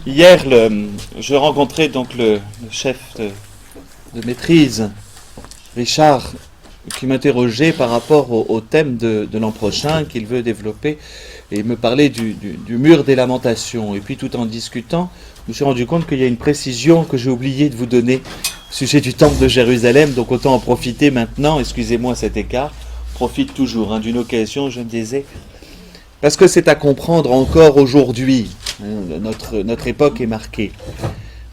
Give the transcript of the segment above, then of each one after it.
Hier, je rencontrais donc le chef de maîtrise, Richard, qui m'interrogeait par rapport au thème de l'an prochain qu'il veut développer, et il me parlait du mur des lamentations. Et puis tout en discutant, je me suis rendu compte qu'il y a une précision que j'ai oublié de vous donner au sujet du temple de Jérusalem, donc autant en profiter maintenant, excusez-moi cet écart, profite toujours d'une occasion, je me disais, parce que c'est à comprendre encore aujourd'hui, notre époque est marquée,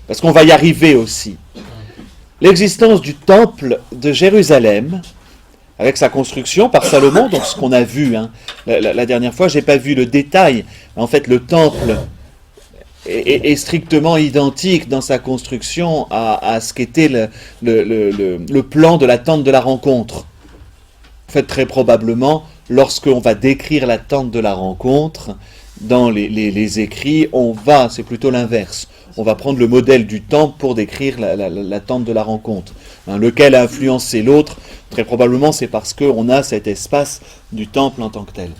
parce qu'on va y arriver aussi. L'existence du temple de Jérusalem, avec sa construction par Salomon, donc ce qu'on a vu la dernière fois, je n'ai pas vu le détail, en fait le temple est strictement identique dans sa construction à ce qu'était le plan de la tente de la rencontre. En fait, très probablement, lorsqu'on va décrire la tente de la rencontre, dans les écrits, c'est plutôt l'inverse. On va prendre le modèle du temple pour décrire la tente de la rencontre. Lequel a influencé l'autre, très probablement c'est parce qu'on a cet espace du temple en tant que tel.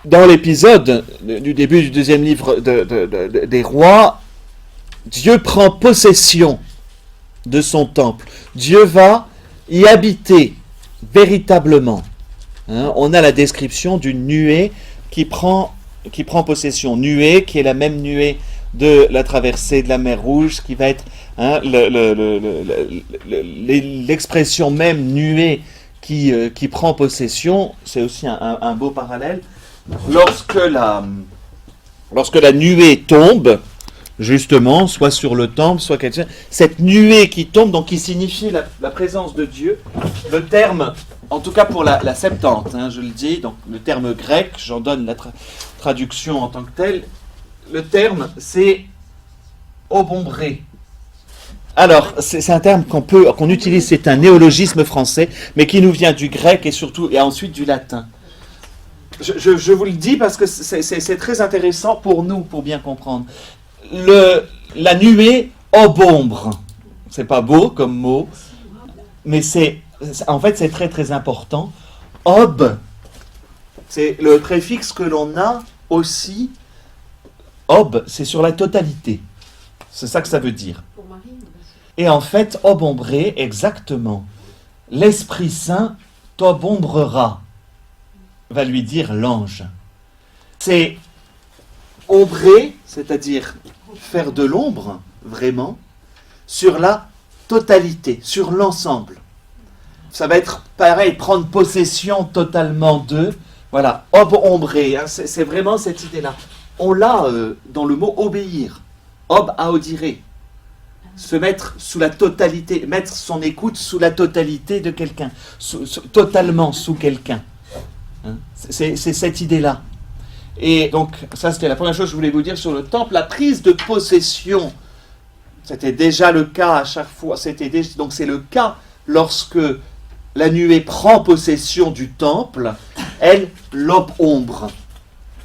Dans l'épisode du début du deuxième livre des rois, Dieu prend possession de son temple. Dieu va y habiter véritablement. On a la description d'une nuée qui prend possession. Nuée qui est la même nuée de la traversée de la mer Rouge, qui va être l'expression même nuée qui prend possession. C'est aussi un beau parallèle. Lorsque la nuée tombe, justement, soit sur le temple, soit quelque chose, cette nuée qui tombe, donc qui signifie la présence de Dieu, le terme, en tout cas pour la Septante, je le dis, donc le terme grec, j'en donne la traduction en tant que telle, le terme c'est obombré. Alors, c'est un terme qu'on utilise, c'est un néologisme français, mais qui nous vient du grec et ensuite du latin. Je vous le dis parce que c'est très intéressant pour nous, pour bien comprendre. La nuée obombre, c'est pas beau comme mot, mais en fait c'est très très important. Ob, c'est le préfixe que l'on a aussi. Ob, c'est sur la totalité. C'est ça que ça veut dire. Et en fait, obombré, exactement. L'Esprit Saint t'obombrera, va lui dire l'ange. C'est ombrer, c'est-à-dire faire de l'ombre, vraiment, sur la totalité, sur l'ensemble. Ça va être pareil, prendre possession totalement d'eux. Voilà, ombrer, c'est vraiment cette idée-là. On l'a dans le mot obéir. Ob audire. Se mettre sous la totalité, mettre son écoute sous la totalité de quelqu'un, totalement sous quelqu'un. C'est cette idée-là. Et donc, ça c'était la première chose que je voulais vous dire sur le temple. La prise de possession, c'était déjà le cas à chaque fois. Donc c'est le cas lorsque la nuée prend possession du temple, elle l'ombre.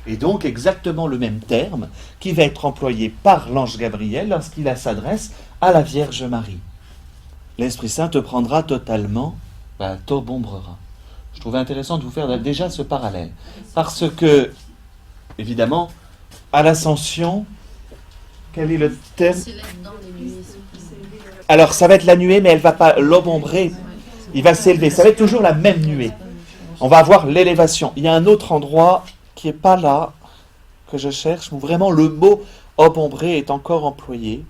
Et donc exactement le même terme qui va être employé par l'ange Gabriel lorsqu'il s'adresse à la Vierge Marie. L'Esprit Saint te prendra totalement, t'obombrera. Je trouvais intéressant de vous faire déjà ce parallèle. Parce que, évidemment, à l'Ascension, quel est le terme ? Alors, ça va être la nuée, mais elle ne va pas l'obombrer. Il va s'élever. Ça va être toujours la même nuée. On va avoir l'élévation. Il y a un autre endroit qui n'est pas là, que je cherche, où vraiment le mot obombré est encore employé.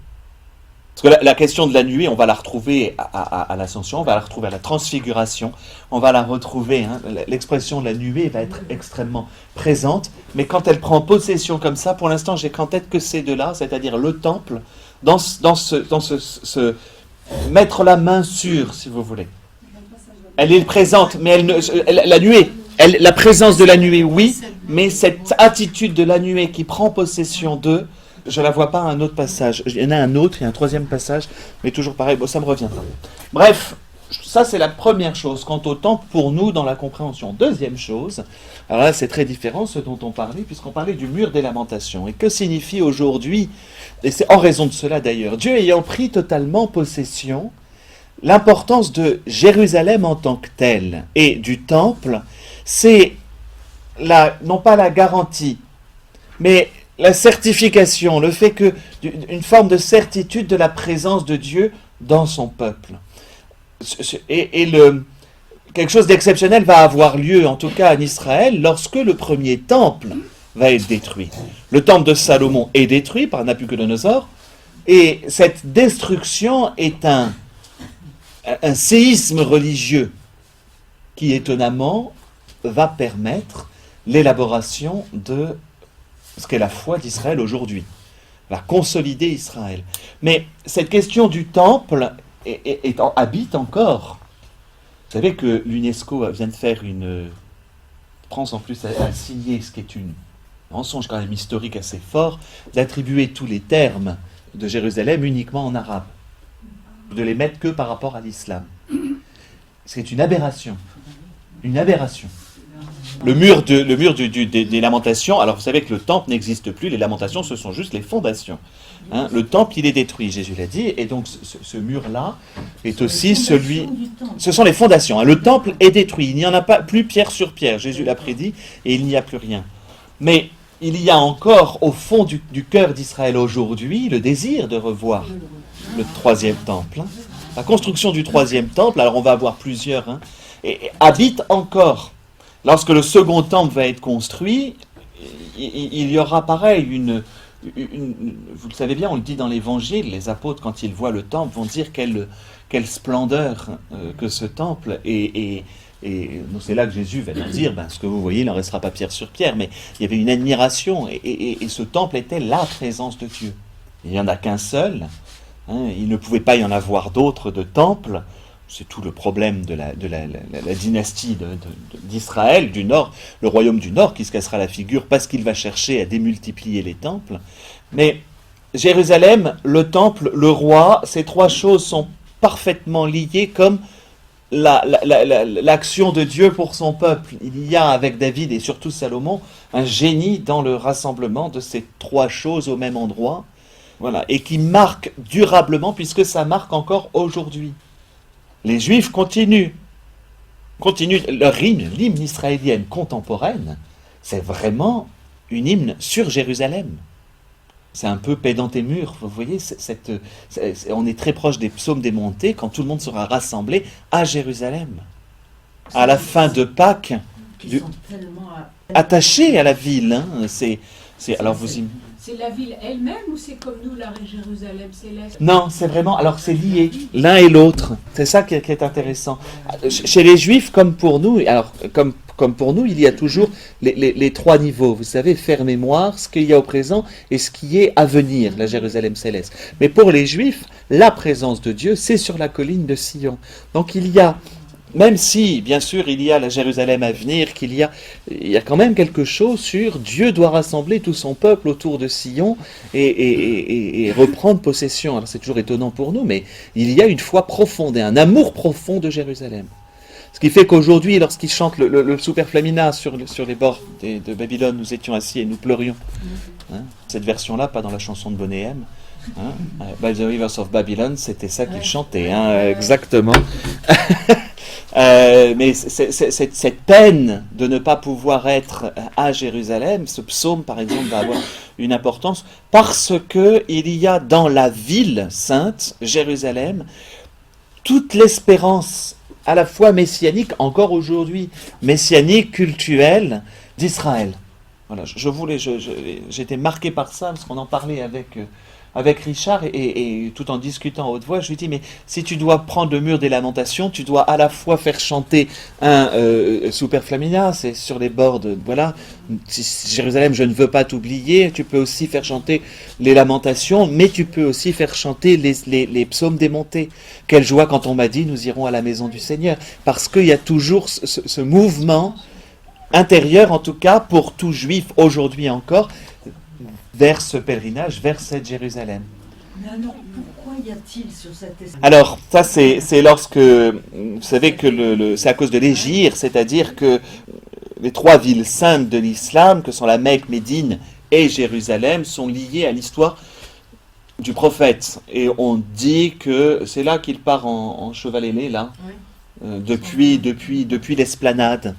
Parce que la question de la nuée, on va la retrouver à l'Ascension, on va la retrouver à la Transfiguration, on va la retrouver, l'expression de la nuée va être extrêmement présente, mais quand elle prend possession comme ça, pour l'instant, j'ai qu'en tête que ces deux-là, c'est-à-dire le temple, dans ce mettre la main sur, si vous voulez. Elle est présente, mais la nuée, la présence de la nuée, oui, mais cette attitude de la nuée qui prend possession d'eux, je ne la vois pas à un autre passage. Il y en a un autre, il y a un troisième passage, mais toujours pareil, ça me reviendra. Bref, ça c'est la première chose, quant au temple pour nous dans la compréhension. Deuxième chose, alors là c'est très différent ce dont on parlait, puisqu'on parlait du mur des lamentations. Et que signifie aujourd'hui, et c'est en raison de cela d'ailleurs, Dieu ayant pris totalement possession, l'importance de Jérusalem en tant que telle et du temple, c'est non pas la garantie, mais la certification, le fait que une forme de certitude de la présence de Dieu dans son peuple. Quelque chose d'exceptionnel va avoir lieu, en tout cas en Israël, lorsque le premier temple va être détruit. Le temple de Salomon est détruit par Nabuchodonosor, et cette destruction est un séisme religieux qui, étonnamment, va permettre l'élaboration de ce qu'est la foi d'Israël aujourd'hui, va consolider Israël. Mais cette question du temple habite encore. Vous savez que l'UNESCO vient de faire France en plus a signé ce qui est un mensonge quand même historique assez fort, d'attribuer tous les termes de Jérusalem uniquement en arabe, de les mettre que par rapport à l'islam. C'est une aberration. Une aberration. Le mur des lamentations, alors vous savez que le temple n'existe plus, les lamentations ce sont juste les fondations. Hein, le temple il est détruit, Jésus l'a dit, et donc ce mur-là est aussi celui... Ce sont les fondations, hein, le temple est détruit, il n'y en a pas plus pierre sur pierre, Jésus l'a prédit, et il n'y a plus rien. Mais il y a encore au fond du cœur d'Israël aujourd'hui le désir de revoir le troisième temple. Hein. La construction du troisième temple, alors on va avoir plusieurs, hein, et habite encore. Lorsque le second temple va être construit, il y aura pareil, vous le savez bien, on le dit dans l'Évangile, les apôtres, quand ils voient le temple, vont dire quelle splendeur que ce temple, et c'est là que Jésus va leur dire, ce que vous voyez, il n'en restera pas pierre sur pierre, mais il y avait une admiration, et ce temple était la présence de Dieu. Il n'y en a qu'un seul, hein, il ne pouvait pas y en avoir d'autres de temples. C'est tout le problème de la dynastie d'Israël, du Nord, le royaume du Nord qui se cassera la figure parce qu'il va chercher à démultiplier les temples. Mais Jérusalem, le temple, le roi, ces trois choses sont parfaitement liées comme l'action de Dieu pour son peuple. Il y a avec David et surtout Salomon un génie dans le rassemblement de ces trois choses au même endroit, voilà, et qui marque durablement puisque ça marque encore aujourd'hui. Les Juifs continuent leur hymne, l'hymne israélienne contemporaine, c'est vraiment une hymne sur Jérusalem. C'est un peu pédant et mûr, vous voyez, on est très proche des psaumes des montées quand tout le monde sera rassemblé à Jérusalem. À la fin de Pâques, attachés à la ville. Hein, alors vous c'est la ville elle-même ou c'est comme nous, la Jérusalem céleste? Non, c'est vraiment, alors c'est lié, l'un et l'autre. C'est ça qui est intéressant. Chez les Juifs, comme pour nous, alors comme pour nous, il y a toujours les trois niveaux. Vous savez, faire mémoire, ce qu'il y a au présent et ce qui est à venir, la Jérusalem céleste. Mais pour les Juifs, la présence de Dieu, c'est sur la colline de Sion. Donc il y a, même si, bien sûr, il y a la Jérusalem à venir, il y a quand même quelque chose sur Dieu doit rassembler tout son peuple autour de Sion et reprendre possession. Alors c'est toujours étonnant pour nous, mais il y a une foi profonde et un amour profond de Jérusalem. Ce qui fait qu'aujourd'hui, lorsqu'ils chantent le Superflamina sur les bords de Babylone, nous étions assis et nous pleurions. Hein, cette version-là, pas dans la chanson de Bonnet M. Hein, By the Rivers of Babylon, c'était ça qu'ils chantaient, hein, exactement. Mais cette peine de ne pas pouvoir être à Jérusalem, ce psaume par exemple va avoir une importance parce que il y a dans la ville sainte, Jérusalem, toute l'espérance à la fois messianique, encore aujourd'hui, messianique, cultuelle d'Israël. Voilà, j'étais marqué par ça parce qu'on en parlait avec Richard et tout en discutant à haute voix, je lui dis mais si tu dois prendre le mur des lamentations, tu dois à la fois faire chanter un Superflamina, c'est sur les bords de voilà, Jérusalem, je ne veux pas t'oublier, tu peux aussi faire chanter les lamentations, mais tu peux aussi faire chanter les psaumes des montées. Quelle joie quand on m'a dit nous irons à la maison du Seigneur, parce qu'il y a toujours ce mouvement intérieur, en tout cas pour tout juif aujourd'hui encore, vers ce pèlerinage, vers cette Jérusalem. Mais alors, pourquoi y a-t-il sur cette espèce... Alors, ça c'est lorsque, vous savez que c'est à cause de l'hégire, c'est-à-dire que les trois villes saintes de l'islam, que sont la Mecque, Médine et Jérusalem, sont liées à l'histoire du prophète. Et on dit que c'est là qu'il part en cheval ailé, là, Oui. depuis l'esplanade.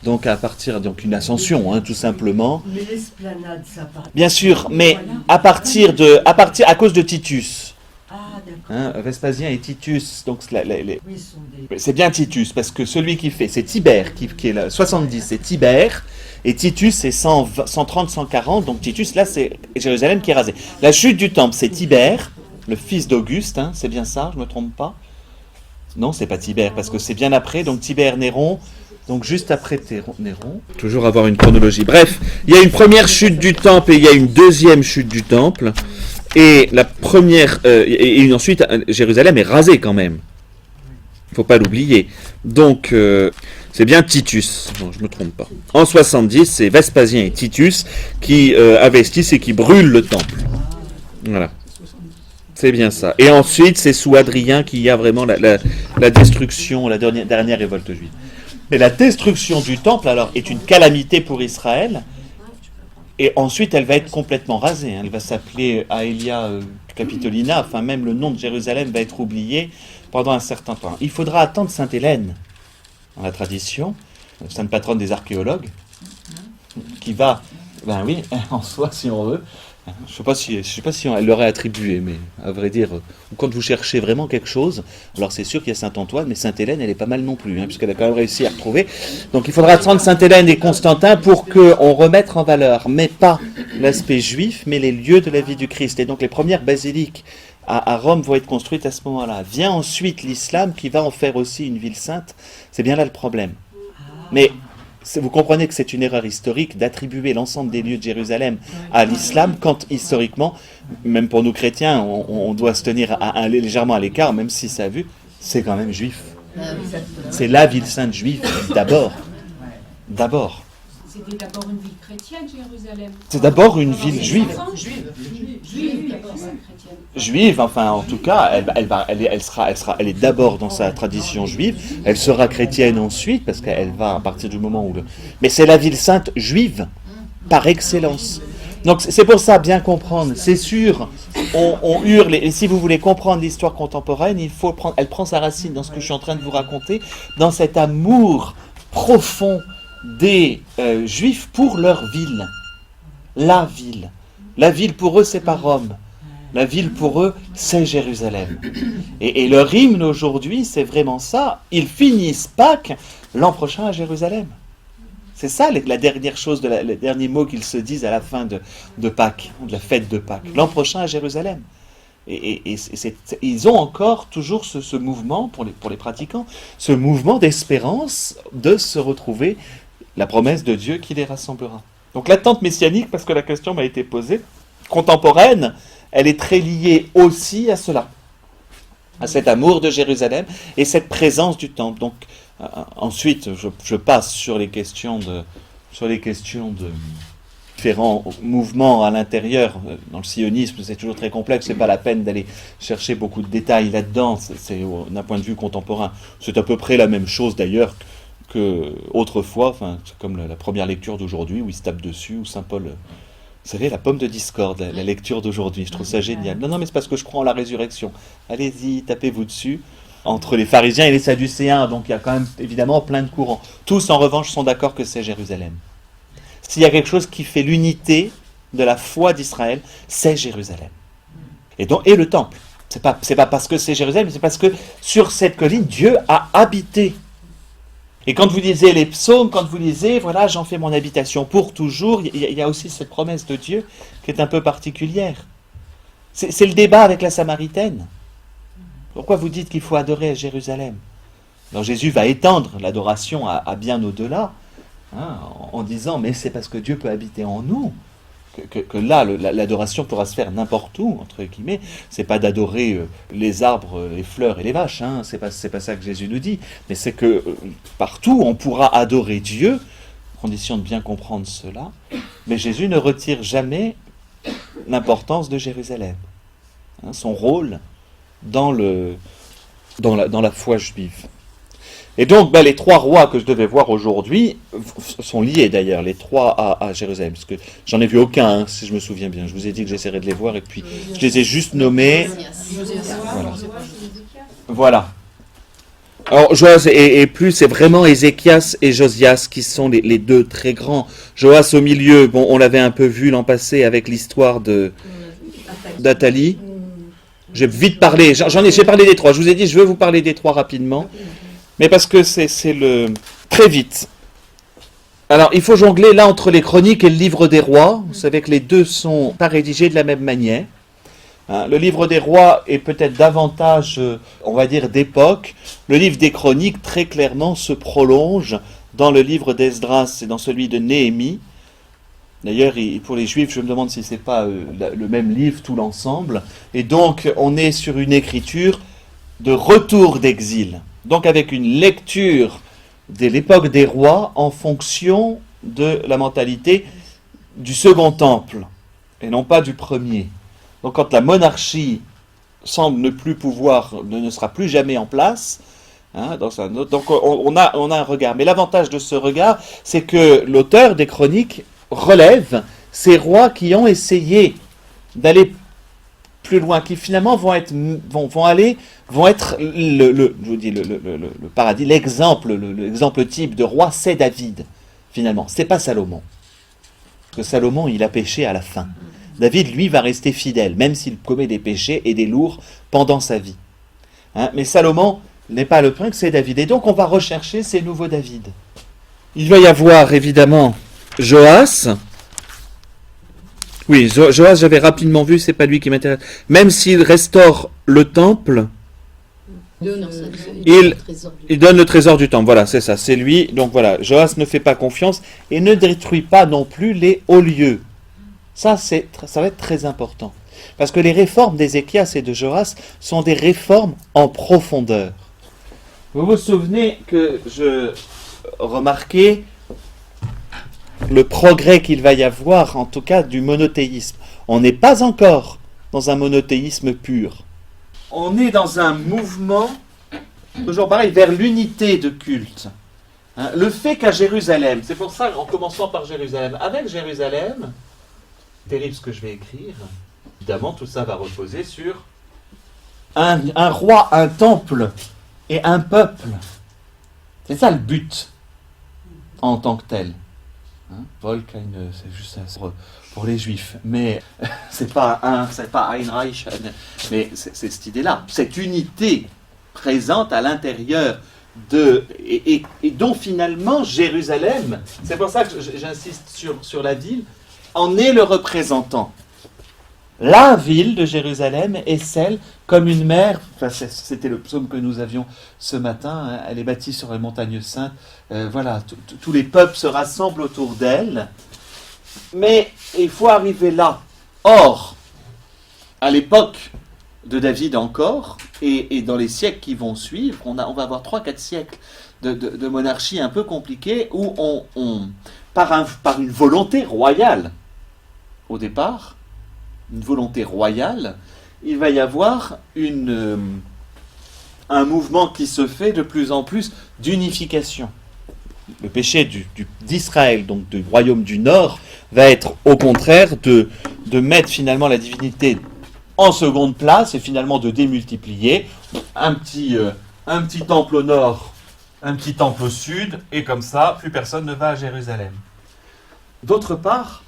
Donc à partir, donc une ascension, hein, tout simplement. Mais l'esplanade, ça part. Bien sûr, mais à cause de Titus. Ah, d'accord. Hein, Vespasien et Titus, donc Oui, ils sont des... c'est bien Titus, parce que celui qui fait, c'est Tibère, qui est là, 70, c'est Tibère, et Titus, c'est 130, 140, donc Titus, là, c'est Jérusalem qui est rasée. La chute du temple, c'est Tibère, le fils d'Auguste, hein, c'est bien ça, je ne me trompe pas? Non, c'est pas Tibère, parce que c'est bien après, donc Tibère, Néron, donc juste après Néron. Toujours avoir une chronologie. Bref, il y a une première chute du temple et il y a une deuxième chute du temple. Et la première, et ensuite, Jérusalem est rasée quand même. Il ne faut pas l'oublier. Donc, c'est bien Titus. Non, je ne me trompe pas. En 70, c'est Vespasien et Titus qui investissent et qui brûlent le temple. Voilà. C'est bien ça. Et ensuite, c'est sous Hadrien qu'il y a vraiment la destruction, la dernière révolte juive. Mais la destruction du temple, alors, est une calamité pour Israël. Et ensuite, elle va être complètement rasée. Elle va s'appeler Aelia Capitolina. Enfin, même le nom de Jérusalem va être oublié pendant un certain temps. Il faudra attendre Sainte Hélène, dans la tradition, sainte patronne des archéologues, qui va, ben oui, en soi, si on veut. Je ne sais pas si elle l'aurait attribué, mais à vrai dire, quand vous cherchez vraiment quelque chose, alors c'est sûr qu'il y a Saint-Antoine, mais Sainte-Hélène, elle est pas mal non plus, hein, puisqu'elle a quand même réussi à retrouver. Donc il faudra attendre Sainte-Hélène et Constantin pour qu'on remette en valeur, mais pas l'aspect juif, mais les lieux de la vie du Christ. Et donc les premières basiliques à Rome vont être construites à ce moment-là. Vient ensuite l'islam qui va en faire aussi une ville sainte. C'est bien là le problème. Mais vous comprenez que c'est une erreur historique d'attribuer l'ensemble des lieux de Jérusalem à l'islam, quand historiquement, même pour nous chrétiens, on doit se tenir légèrement à l'écart, même si ça a vu, c'est quand même juif. C'est la ville sainte juive, d'abord. D'abord. C'était d'abord une ville chrétienne, Jérusalem. C'est d'abord une ville juive. Juive, d'abord chrétienne. Juive, enfin en tout cas, elle est d'abord dans sa tradition juive, elle sera chrétienne ensuite, parce qu'elle va à partir du moment où mais c'est la ville sainte juive, par excellence. Donc c'est pour ça, bien comprendre, c'est sûr, on hurle, et si vous voulez comprendre l'histoire contemporaine, elle prend sa racine dans ce que je suis en train de vous raconter, dans cet amour profond des Juifs pour leur ville. La ville. La ville pour eux, c'est pas Rome. La ville pour eux, c'est Jérusalem. Et leur hymne aujourd'hui, c'est vraiment ça. Ils finissent Pâques l'an prochain à Jérusalem. C'est ça la dernière chose, le dernier mot qu'ils se disent à la fin de Pâques, de la fête de Pâques. L'an prochain à Jérusalem. Et ils ont encore toujours ce mouvement, pour les pratiquants, ce mouvement d'espérance de se retrouver, la promesse de Dieu qui les rassemblera. Donc l'attente messianique, parce que la question m'a été posée, contemporaine, elle est très liée aussi à cela, à cet amour de Jérusalem et cette présence du temple. Donc ensuite, je passe sur les questions de différents mouvements à l'intérieur. Dans le sionisme, c'est toujours très complexe, c'est pas la peine d'aller chercher beaucoup de détails là-dedans, c'est d'un point de vue contemporain. C'est à peu près la même chose d'ailleurs qu'autrefois, enfin, c'est comme la première lecture d'aujourd'hui où il se tape dessus, où Saint Paul... Vous savez, la pomme de discorde, la lecture d'aujourd'hui, je trouve ça génial. Non, mais c'est parce que je crois en la résurrection. Allez-y, tapez-vous dessus. Entre les pharisiens et les sadducéens, donc il y a quand même évidemment plein de courants. Tous, en revanche, sont d'accord que c'est Jérusalem. S'il y a quelque chose qui fait l'unité de la foi d'Israël, c'est Jérusalem. Et le temple. C'est pas parce que c'est Jérusalem, c'est parce que sur cette colline, Dieu a habité. Et quand vous lisez les psaumes, quand vous lisez, voilà, j'en fais mon habitation pour toujours, il y a aussi cette promesse de Dieu qui est un peu particulière. C'est le débat avec la Samaritaine. Pourquoi vous dites qu'il faut adorer à Jérusalem? Alors Jésus va étendre l'adoration à bien au-delà, hein, en disant, mais c'est parce que Dieu peut habiter en nous, que là, l'adoration pourra se faire n'importe où, entre guillemets. C'est pas d'adorer les arbres, les fleurs et les vaches, hein. C'est pas ça que Jésus nous dit, mais c'est que partout on pourra adorer Dieu, condition de bien comprendre cela, mais Jésus ne retire jamais l'importance de Jérusalem, hein, son rôle dans la foi juive. Et donc, les trois rois que je devais voir aujourd'hui sont liés d'ailleurs, les trois à Jérusalem, parce que j'en ai vu aucun, hein, si je me souviens bien. Je vous ai dit que j'essaierais de les voir, et puis je les ai juste nommés. Voilà. Alors, Joas et plus, c'est vraiment Ézéchias et Josias qui sont les deux très grands. Joas au milieu, bon, on l'avait un peu vu l'an passé avec l'histoire d'Athalie. J'ai vite parlé, j'ai parlé des trois. Je vous ai dit, je veux vous parler des trois rapidement, mais parce que c'est le très vite. Alors, il faut jongler là entre les chroniques et le livre des rois. Vous savez que les deux sont pas rédigés de la même manière. Hein, le livre des rois est peut-être davantage, on va dire, d'époque. Le livre des chroniques, très clairement, se prolonge dans le livre d'Esdras et dans celui de Néhémie. D'ailleurs, pour les Juifs, je me demande si ce n'est pas le même livre, tout l'ensemble. Et donc, on est sur une écriture de retour d'exil. Donc, avec une lecture de l'époque des rois en fonction de la mentalité du second temple, et non pas du premier. Donc, quand la monarchie semble ne sera plus jamais en place, hein, donc on a un regard. Mais l'avantage de ce regard, c'est que l'auteur des chroniques relève ces rois qui ont essayé d'aller plus loin, qui finalement vont être le paradis, l'exemple type de roi, c'est David. Finalement, c'est pas Salomon. Parce que Salomon, il a péché à la fin. David, lui, va rester fidèle, même s'il commet des péchés et des lourds pendant sa vie. Hein, mais Salomon n'est pas le prince, c'est David. Et donc, on va rechercher ces nouveaux David. Il va y avoir, évidemment, Joas. Oui, Joas, j'avais rapidement vu, c'est pas lui qui m'intéresse. Même s'il restaure le temple, il donne le trésor du temple. Voilà, c'est ça, c'est lui. Donc voilà, Joas ne fait pas confiance et ne détruit pas non plus les hauts lieux. Ça va être très important. Parce que les réformes d'Ézéchias et de Joas sont des réformes en profondeur. Vous vous souvenez que je remarquais le progrès qu'il va y avoir, en tout cas, du monothéisme. On n'est pas encore dans un monothéisme pur. On est dans un mouvement, toujours pareil, vers l'unité de culte. Hein, le fait qu'à Jérusalem, c'est pour ça, en commençant par Jérusalem, avec Jérusalem, terrible ce que je vais écrire, évidemment, tout ça va reposer sur un roi, un temple et un peuple. C'est ça le but, en tant que tel. Volk, c'est juste pour les Juifs, mais c'est pas ein Reich, mais c'est cette idée-là, cette unité présente à l'intérieur et dont finalement Jérusalem, c'est pour ça que j'insiste sur la ville, en est le représentant. La ville de Jérusalem est celle comme une mer, enfin c'était le psaume que nous avions ce matin, hein, elle est bâtie sur la montagne sainte, voilà, tous les peuples se rassemblent autour d'elle, mais il faut arriver là. Or, à l'époque de David encore, et dans les siècles qui vont suivre, on va avoir 3-4 siècles de monarchie un peu compliquée, où par une volonté royale, au départ, une volonté royale, il va y avoir un mouvement qui se fait de plus en plus d'unification. Le péché d'Israël, donc du royaume du Nord, va être au contraire de mettre finalement la divinité en seconde place et finalement de démultiplier un petit temple au nord, un petit temple au sud, et comme ça, plus personne ne va à Jérusalem. D'autre part,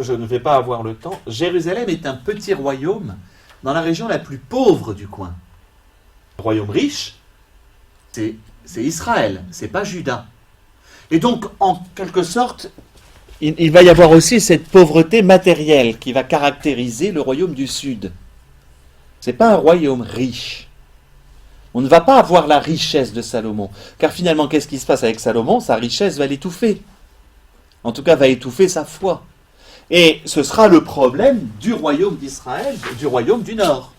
je ne vais pas avoir le temps, Jérusalem est un petit royaume dans la région la plus pauvre du coin. Le royaume riche, c'est Israël, c'est pas Juda. Et donc, en quelque sorte, il va y avoir aussi cette pauvreté matérielle qui va caractériser le royaume du Sud. Ce n'est pas un royaume riche. On ne va pas avoir la richesse de Salomon. Car finalement, qu'est-ce qui se passe avec Salomon? Sa richesse va l'étouffer. En tout cas, va étouffer sa foi. Et ce sera le problème du royaume d'Israël, du royaume du Nord.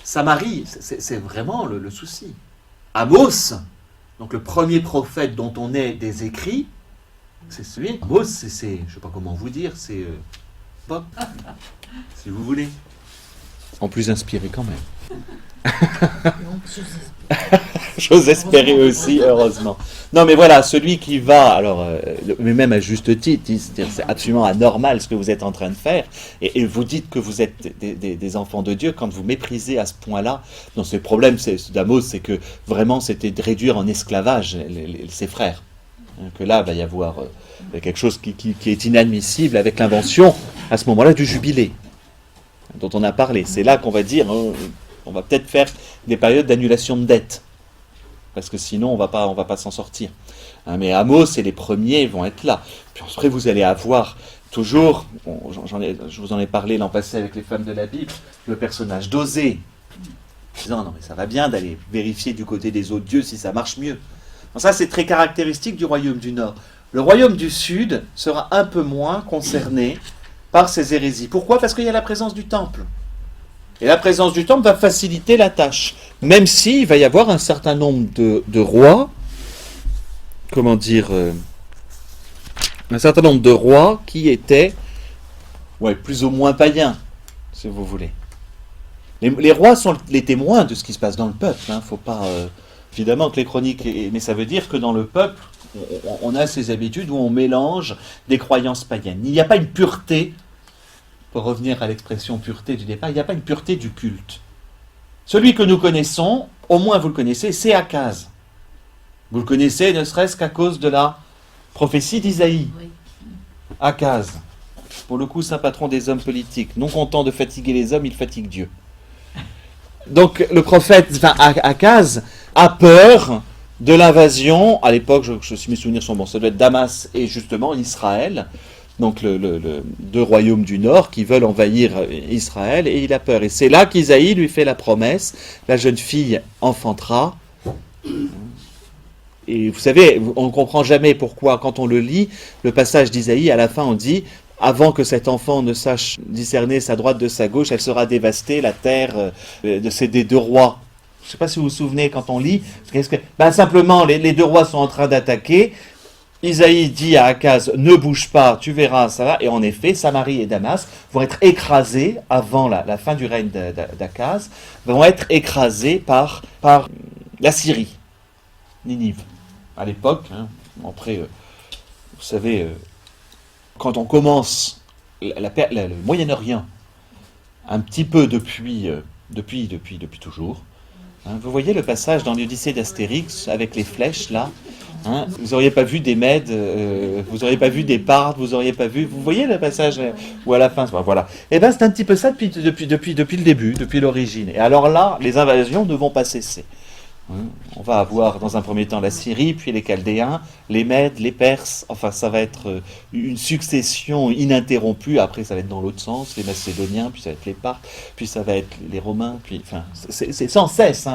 Samarie, c'est vraiment le souci. Amos, donc le premier prophète dont on ait des écrits, c'est celui. Amos, je ne sais pas comment vous dire, c'est pop, si vous voulez. En plus inspiré quand même. J'ose espérer aussi, heureusement. Non, mais voilà, celui qui va, alors, mais même à juste titre, c'est absolument anormal ce que vous êtes en train de faire, et vous dites que vous êtes des enfants de Dieu quand vous méprisez à ce point-là. Non, ce problème d'Amos, c'est que vraiment c'était de réduire en esclavage ses frères. Que là, il va y avoir quelque chose qui est inadmissible avec l'invention, à ce moment-là, du jubilé, dont on a parlé. C'est là qu'on va dire, on va peut-être faire des périodes d'annulation de dette. Parce que sinon, on va pas s'en sortir. Mais Amos et les premiers vont être là. Puis après, vous allez avoir toujours, je vous en ai parlé l'an passé avec les femmes de la Bible, le personnage d'Osée, disant non mais ça va bien d'aller vérifier du côté des autres dieux si ça marche mieux. Donc ça, c'est très caractéristique du royaume du Nord. Le royaume du Sud sera un peu moins concerné par ces hérésies. Pourquoi ? Parce qu'il y a la présence du temple. Et la présence du temple va faciliter la tâche. Même s'il va y avoir un certain nombre de rois, un certain nombre de rois qui étaient plus ou moins païens, si vous voulez. Les rois sont les témoins de ce qui se passe dans le peuple. Faut pas, évidemment que les chroniques, mais ça veut dire que dans le peuple, on a ces habitudes où on mélange des croyances païennes. Il n'y a pas une pureté. Pour revenir à l'expression pureté du départ, il n'y a pas une pureté du culte. Celui que nous connaissons, au moins vous le connaissez, c'est Akaz. Vous le connaissez ne serait-ce qu'à cause de la prophétie d'Isaïe. Oui. Akaz, pour le coup, saint patron des hommes politiques. Non content de fatiguer les hommes, il fatigue Dieu. Donc le prophète, Akaz, a peur de l'invasion. À l'époque, si mes souvenirs sont bons, ça doit être Damas et justement Israël. Donc deux royaumes du Nord qui veulent envahir Israël, et il a peur. Et c'est là qu'Isaïe lui fait la promesse, la jeune fille enfantera. Et vous savez, on ne comprend jamais pourquoi, quand on le lit, le passage d'Isaïe, à la fin on dit, avant que cet enfant ne sache discerner sa droite de sa gauche, elle sera dévastée, la terre des deux rois. Je ne sais pas si vous vous souvenez quand on lit, simplement les deux rois sont en train d'attaquer. Isaïe dit à Akaz, ne bouge pas, tu verras, ça va. Et en effet, Samarie et Damas vont être écrasés avant la fin du règne d'Akaz, vont être écrasés par la Syrie, Ninive. À l'époque, après, vous savez, quand on commence le Moyen-Orient, un petit peu depuis toujours, vous voyez le passage dans l'Odyssée d'Astérix avec les flèches là. Vous n'auriez pas vu des Mèdes, vous n'auriez pas vu des Parthes, vous voyez le passage où à la fin, voilà. Et bien c'est un petit peu ça depuis le début, depuis l'origine. Et alors là, les invasions ne vont pas cesser. On va avoir dans un premier temps la Syrie, puis les Chaldéens, les Mèdes, les Perses. Enfin, ça va être une succession ininterrompue. Après, ça va être dans l'autre sens, les Macédoniens, puis ça va être les Parthes, puis ça va être les Romains. Puis, enfin, c'est sans cesse.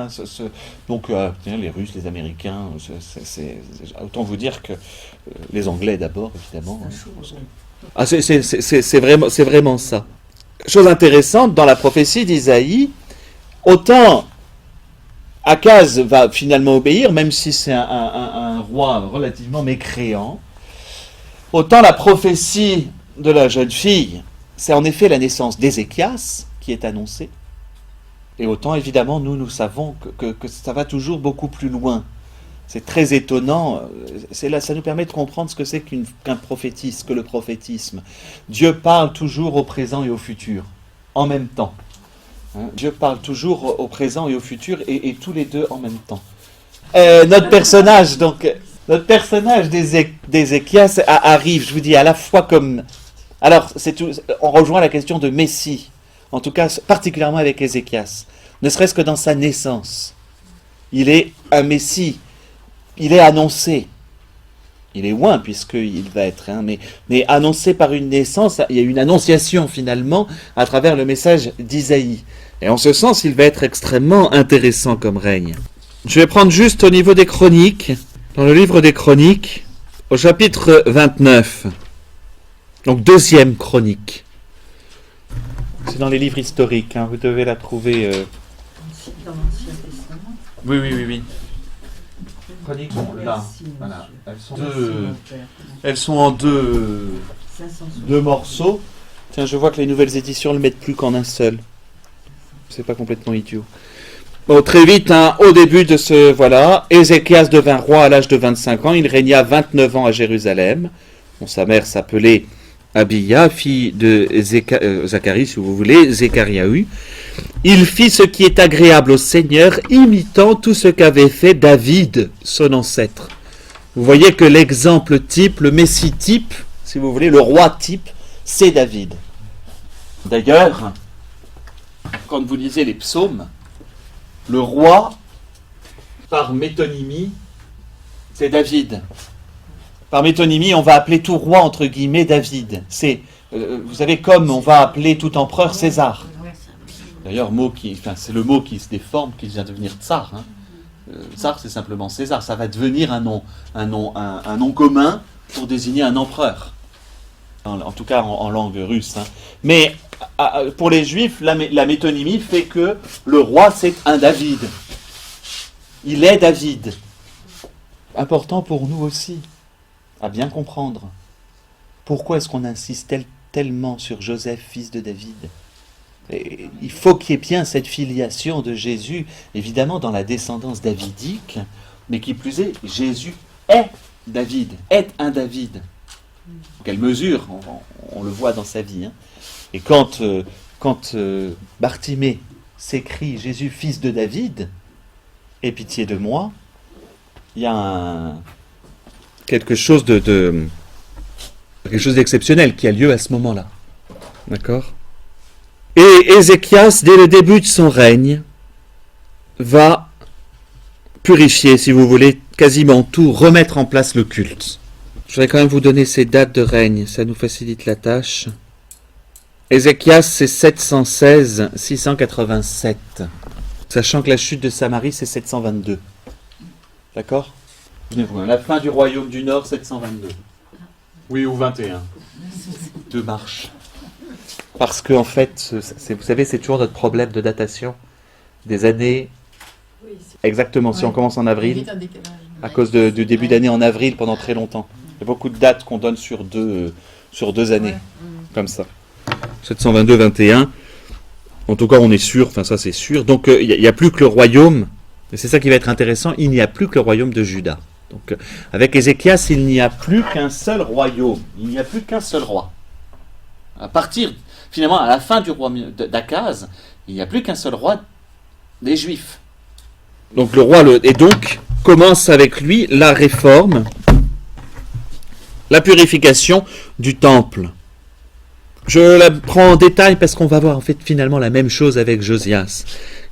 Donc, les Russes, les Américains. Autant vous dire que les Anglais d'abord, évidemment. C'est vraiment ça. Chose intéressante dans la prophétie d'Isaïe, autant Akaz va finalement obéir, même si c'est un roi relativement mécréant. Autant la prophétie de la jeune fille, c'est en effet la naissance d'Ézéchias qui est annoncée. Et autant, évidemment, nous savons que ça va toujours beaucoup plus loin. C'est très étonnant. Là, ça nous permet de comprendre ce que c'est qu'un prophétisme, que le prophétisme. Dieu parle toujours au présent et au futur, en même temps. Dieu parle toujours au présent et au futur, et tous les deux en même temps. Notre personnage d'Ézéchias arrive, je vous dis, à la fois comme... Alors, on rejoint la question de Messie, en tout cas particulièrement avec Ézéchias, ne serait-ce que dans sa naissance. Il est un Messie, il est annoncé. Il est loin puisqu'il va être, mais annoncé par une naissance, il y a une annonciation finalement à travers le message d'Isaïe. Et en ce sens, il va être extrêmement intéressant comme règne. Je vais prendre juste au niveau des chroniques, dans le livre des chroniques, au chapitre 29, donc deuxième chronique. C'est dans les livres historiques, vous devez la trouver... Dans l'Ancien Testament. Oui. Chroniques sont là, voilà. Elles sont en deux morceaux. Tiens, je vois que les nouvelles éditions ne le mettent plus qu'en un seul. C'est pas complètement idiot. Bon, très vite, hein, au début de ce... Voilà, Ézéchias devint roi à l'âge de 25 ans. Il régna 29 ans à Jérusalem. Bon, sa mère s'appelait Abia, fille de Zacharie, si vous voulez, Zéchariahu. Il fit ce qui est agréable au Seigneur, imitant tout ce qu'avait fait David, son ancêtre. Vous voyez que l'exemple type, le Messie type, si vous voulez, le roi type, c'est David. D'ailleurs, quand vous lisez les psaumes, le roi, par métonymie, c'est David. Par métonymie, on va appeler tout roi, entre guillemets, David. C'est, vous savez, comme on va appeler tout empereur César. D'ailleurs, c'est le mot qui se déforme, qui vient devenir tsar. Hein. Tsar, c'est simplement César. Ça va devenir un nom commun pour désigner un empereur. En tout cas, en langue russe. Hein. Mais pour les Juifs, la métonymie fait que le roi, c'est un David. Il est David. Important pour nous aussi, à bien comprendre. Pourquoi est-ce qu'on insiste tellement sur Joseph, fils de David ? Et il faut qu'il y ait bien cette filiation de Jésus, évidemment dans la descendance davidique, mais qui plus est, Jésus est David, est un David. Quelle mesure, on le voit dans sa vie. Hein. Et quand Bartimée s'écrit « Jésus, fils de David, aie pitié de moi », il y a quelque chose d'exceptionnel qui a lieu à ce moment-là. D'accord ? Et Ézéchias, dès le début de son règne, va purifier, si vous voulez, quasiment tout, remettre en place le culte. Je voudrais quand même vous donner ces dates de règne, ça nous facilite la tâche. Ézéchias, c'est 716-687, sachant que la chute de Samarie, c'est 722. D'accord ? La fin du royaume du Nord, 722. Oui, ou 21. 2 marches. Parce que, en fait, vous savez, c'est toujours notre problème de datation des années. Exactement, si on commence en avril, à cause du début d'année en avril pendant très longtemps. Il y a beaucoup de dates qu'on donne sur deux années, comme ça. 722-21. En tout cas, on est sûr, enfin ça c'est sûr. Donc, il n'y a plus que le royaume, et c'est ça qui va être intéressant, il n'y a plus que le royaume de Juda. Donc, avec Ézéchias, il n'y a plus qu'un seul royaume, il n'y a plus qu'un seul roi. À partir, finalement, à la fin du roi d'Akaz, il n'y a plus qu'un seul roi des Juifs. Donc le roi, et donc, commence avec lui la réforme, la purification du temple. Je la prends en détail parce qu'on va voir en fait finalement la même chose avec Josias.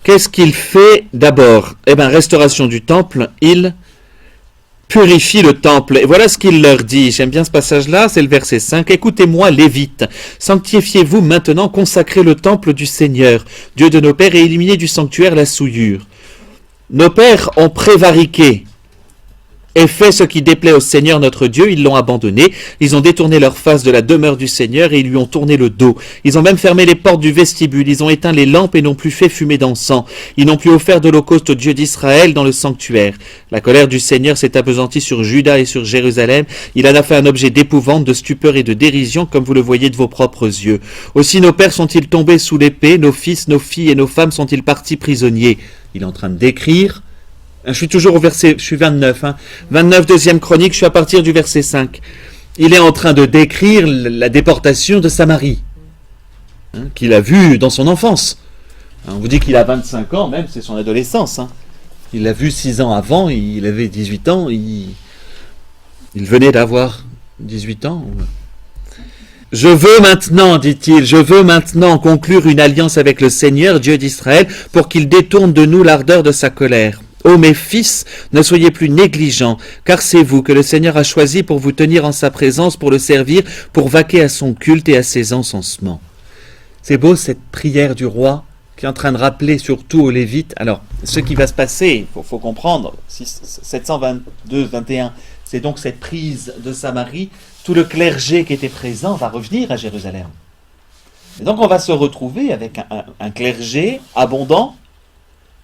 Qu'est-ce qu'il fait d'abord ? Restauration du temple, il purifie le temple. Et voilà ce qu'il leur dit. J'aime bien ce passage-là, c'est le verset 5. « Écoutez-moi, Lévites, sanctifiez-vous maintenant, consacrez le temple du Seigneur, Dieu de nos pères, et éliminez du sanctuaire la souillure. Nos pères ont prévariqué et fait ce qui déplaît au Seigneur notre Dieu, ils l'ont abandonné, ils ont détourné leur face de la demeure du Seigneur et ils lui ont tourné le dos. Ils ont même fermé les portes du vestibule, ils ont éteint les lampes et n'ont plus fait fumer d'encens. Ils n'ont plus offert d'holocauste au Dieu d'Israël dans le sanctuaire. La colère du Seigneur s'est appesantie sur Juda et sur Jérusalem. Il en a fait un objet d'épouvante, de stupeur et de dérision, comme vous le voyez de vos propres yeux. Aussi nos pères sont-ils tombés sous l'épée, nos fils, nos filles et nos femmes sont-ils partis prisonniers. » Il est en train de décrire. Je suis toujours au verset, je suis 29. 29, deuxième chronique, je suis à partir du verset 5. Il est en train de décrire la déportation de Samarie, qu'il a vue dans son enfance. On vous dit qu'il a 25 ans, même, c'est son adolescence. Il l'a vu 6 ans avant, il avait 18 ans, il venait d'avoir 18 ans. Je veux maintenant, dit-il, je veux maintenant conclure une alliance avec le Seigneur, Dieu d'Israël, pour qu'il détourne de nous l'ardeur de sa colère. Ô mes fils, ne soyez plus négligents, car c'est vous que le Seigneur a choisi pour vous tenir en sa présence, pour le servir, pour vaquer à son culte et à ses encensements. C'est beau cette prière du roi qui est en train de rappeler surtout aux Lévites. Alors, ce qui va se passer, il faut comprendre, 722-21, c'est donc cette prise de Samarie. Tout le clergé qui était présent va revenir à Jérusalem. Et donc on va se retrouver avec un clergé abondant.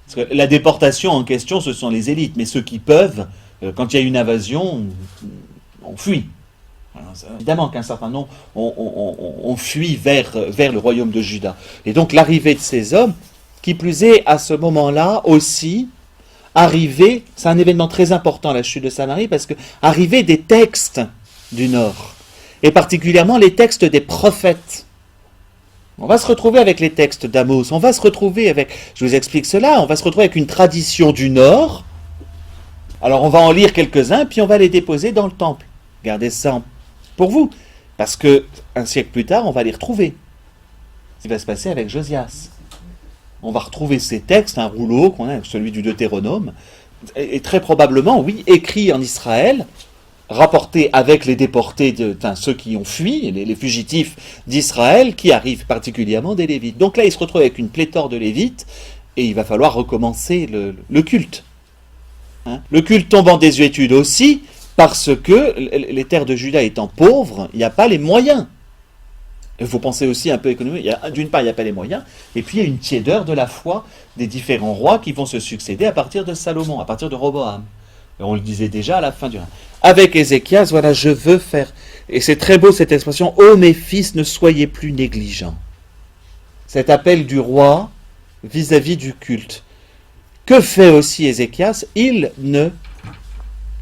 Parce que la déportation en question, ce sont les élites, mais ceux qui peuvent, quand il y a une invasion, on fuit. Alors, évidemment qu'un certain nombre, on fuit vers le royaume de Juda. Et donc l'arrivée de ces hommes, Qui plus est, à ce moment-là aussi, arrivaient, c'est un événement très important, la chute de Samarie, parce que arrivaient des textes du Nord, et particulièrement les textes des prophètes. On va se retrouver avec les textes d'Amos, on va se retrouver avec, je vous explique cela, on va se retrouver avec une tradition du Nord. Alors on va en lire quelques-uns, puis on va les déposer dans le temple. Gardez ça pour vous, parce que un siècle plus tard, on va les retrouver. Ce qui va se passer avec Josias. On va retrouver ces textes, un rouleau qu'on a, celui du Deutéronome, et très probablement, oui, écrit en Israël, rapporté avec les déportés, ceux qui ont fui, les fugitifs d'Israël, qui arrivent particulièrement des Lévites. Donc là, il se retrouve avec une pléthore de Lévites, et il va falloir recommencer le culte. Le culte tombe en désuétude aussi, parce que les terres de Juda étant pauvres, il n'y a pas les moyens. Il faut penser aussi un peu économique. D'une part, il n'y a pas les moyens, et puis il y a une tiédeur de la foi des différents rois qui vont se succéder à partir de Salomon, à partir de Roboam. Et on le disait déjà à la fin du règne. Avec Ézéchias, voilà, je veux faire... Et c'est très beau cette expression, « Ô mes fils, ne soyez plus négligents ». Cet appel du roi vis-à-vis du culte. Que fait aussi Ézéchias?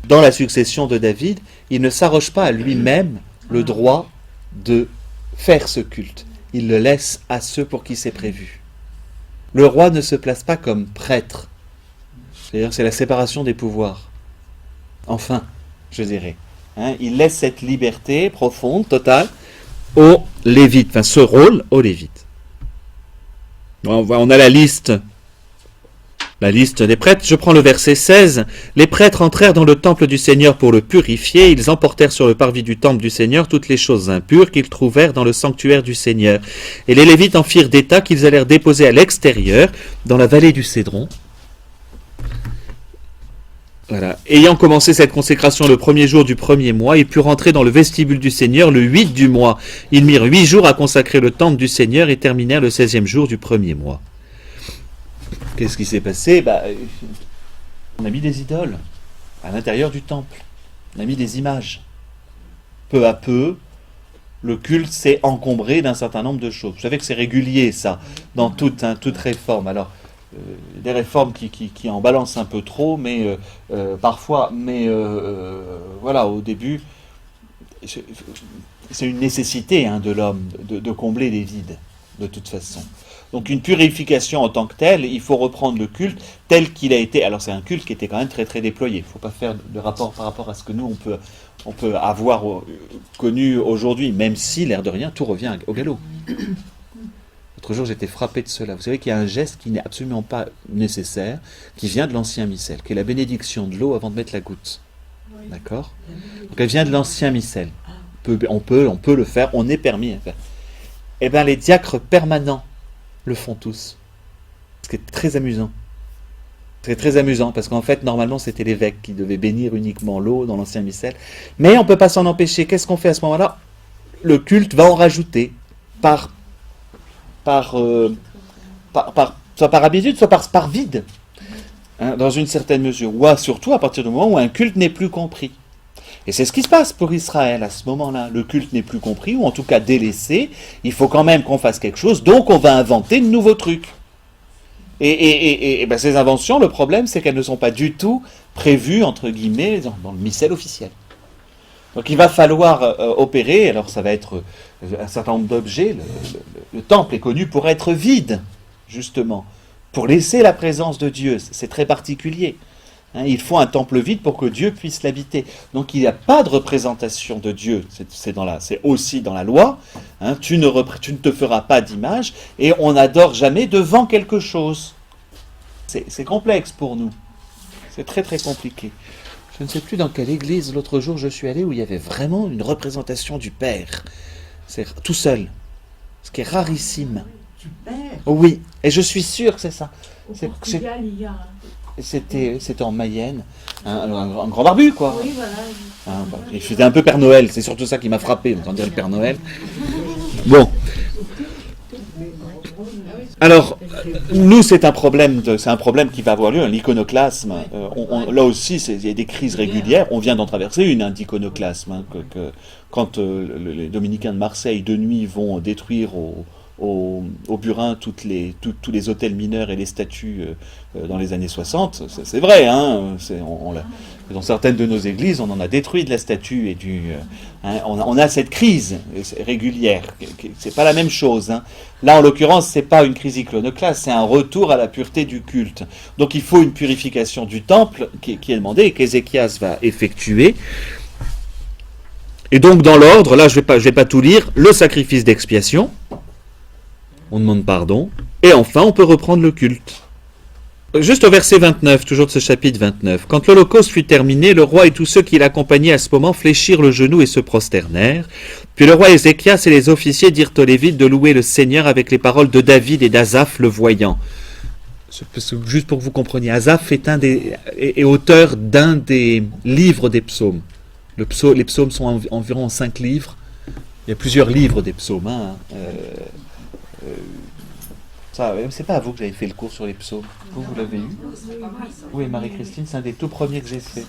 Dans la succession de David, il ne s'arroge pas à lui-même le droit de faire ce culte. Il le laisse à ceux pour qui c'est prévu. Le roi ne se place pas comme prêtre. C'est-à-dire, c'est la séparation des pouvoirs. Enfin, je dirais. Il laisse cette liberté profonde, totale, aux Lévites. Enfin, ce rôle aux Lévites. On a la liste des prêtres. Je prends le verset 16. Les prêtres entrèrent dans le temple du Seigneur pour le purifier. Ils emportèrent sur le parvis du temple du Seigneur toutes les choses impures qu'ils trouvèrent dans le sanctuaire du Seigneur. Et les Lévites en firent d'état qu'ils allèrent déposer à l'extérieur, dans la vallée du Cédron. Voilà. Ayant commencé cette consécration le premier jour du premier mois, ils purent rentrer dans le vestibule du Seigneur le 8 du mois. Ils mirent 8 jours à consacrer le temple du Seigneur et terminèrent le 16e jour du premier mois. Qu'est-ce qui s'est passé? On a mis des idoles à l'intérieur du temple. On a mis des images. Peu à peu, le culte s'est encombré d'un certain nombre de choses. Vous savez que c'est régulier, ça, dans toute réforme. Alors, des réformes qui en balancent un peu trop, mais parfois, voilà, au début, c'est une nécessité de l'homme de combler les vides, de toute façon. Donc une purification en tant que telle, il faut reprendre le culte tel qu'il a été. Alors c'est un culte qui était quand même très très déployé. Il ne faut pas faire de rapport par rapport à ce que nous on peut avoir connu aujourd'hui, même si, l'air de rien, tout revient au galop. L'autre jour, j'étais frappé de cela. Vous savez qu'il y a un geste qui n'est absolument pas nécessaire, qui vient de l'ancien missel, qui est la bénédiction de l'eau avant de mettre la goutte. Oui. D'accord? Donc elle vient de l'ancien missel. On peut le faire, on est permis à faire. Eh bien, les diacres permanents le font tous. Ce qui est très amusant. C'est très amusant, parce qu'en fait, normalement, c'était l'évêque qui devait bénir uniquement l'eau dans l'ancien missel. Mais on ne peut pas s'en empêcher. Qu'est-ce qu'on fait à ce moment-là? Le culte va en rajouter, soit par habitude, soit par vide, dans une certaine mesure. Ou surtout à partir du moment où un culte n'est plus compris. Et c'est ce qui se passe pour Israël à ce moment-là. Le culte n'est plus compris, ou en tout cas délaissé. Il faut quand même qu'on fasse quelque chose, donc on va inventer de nouveaux trucs. Et ces inventions, le problème, c'est qu'elles ne sont pas du tout prévues, entre guillemets, dans le missel officiel. Donc il va falloir opérer, alors ça va être un certain nombre d'objets. Le temple est connu pour être vide, justement, pour laisser la présence de Dieu. C'est très particulier. Il faut un temple vide pour que Dieu puisse l'habiter. Donc il n'y a pas de représentation de Dieu, c'est aussi dans la loi. Tu ne te feras pas d'image et on n'adore jamais devant quelque chose. C'est complexe pour nous. C'est très très compliqué. Je ne sais plus dans quelle église l'autre jour je suis allé où il y avait vraiment une représentation du Père. C'est tout seul. Ce qui est rarissime. Du Père? Oui, et je suis sûr que c'est ça. Au Portugal, il y a... C'était en Mayenne, un grand barbu, quoi. Oui, voilà. Il faisait un peu Père Noël, c'est surtout ça qui m'a frappé, d'entendre dire le Père Noël. Bon. Alors, nous, c'est un problème qui va avoir lieu, l'iconoclasme. Là aussi, il y a des crises régulières. On vient d'en traverser une, d'iconoclasme. Quand les dominicains de Marseille, de nuit, vont détruire au burin tous les hôtels mineurs et les statues dans les années 60. C'est vrai, hein, dans certaines de nos églises, on en a détruit de la statue et on a cette crise régulière. C'est pas la même chose. Hein. Là, en l'occurrence, c'est pas une crise iconoclaste, c'est un retour à la pureté du culte. Donc, il faut une purification du temple qui est demandée et qu'Ézéchias va effectuer. Et donc, dans l'ordre, là, je vais pas tout lire, le sacrifice d'expiation, on demande pardon, et enfin, on peut reprendre le culte. Juste au verset 29, toujours de ce chapitre 29. Quand l'holocauste fut terminé, le roi et tous ceux qui l'accompagnaient à ce moment fléchirent le genou et se prosternèrent. Puis le roi Ézéchias et les officiers dirent aux Lévites de louer le Seigneur avec les paroles de David et d'Asaph le voyant. Juste pour que vous compreniez, Asaph est auteur d'un des livres des psaumes. Les psaumes sont environ 5 livres. Il y a plusieurs livres des psaumes. Hein. C'est pas à vous que j'avais fait le cours sur les psaumes. Vous l'avez eu? Oui, Marie-Christine, c'est un des tout premiers que j'ai fait.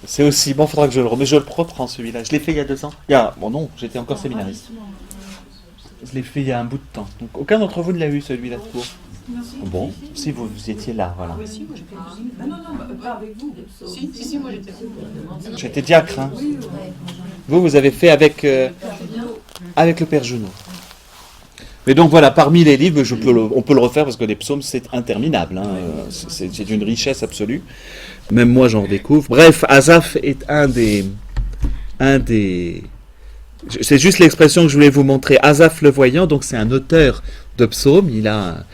C'est aussi bon, faudra que je le remette. Je le reprends celui-là. Je l'ai fait il y a 2 ans. Bon non, j'étais encore séminariste. Je l'ai fait il y a un bout de temps. Donc aucun d'entre vous ne l'a eu celui-là de cours. Bon, si vous étiez là, voilà. Oui, si, moi j'étais. Non, pas avec vous. Si, moi j'étais. J'étais diacre. Hein. Vous avez fait avec le Père Junot. Mais donc voilà, parmi les livres, on peut le refaire parce que les psaumes, c'est interminable. Hein. C'est d'une richesse absolue. Même moi, j'en redécouvre. Bref, Asaph est un des... C'est juste l'expression que je voulais vous montrer. Asaph le voyant, donc c'est un auteur de psaumes. Il a...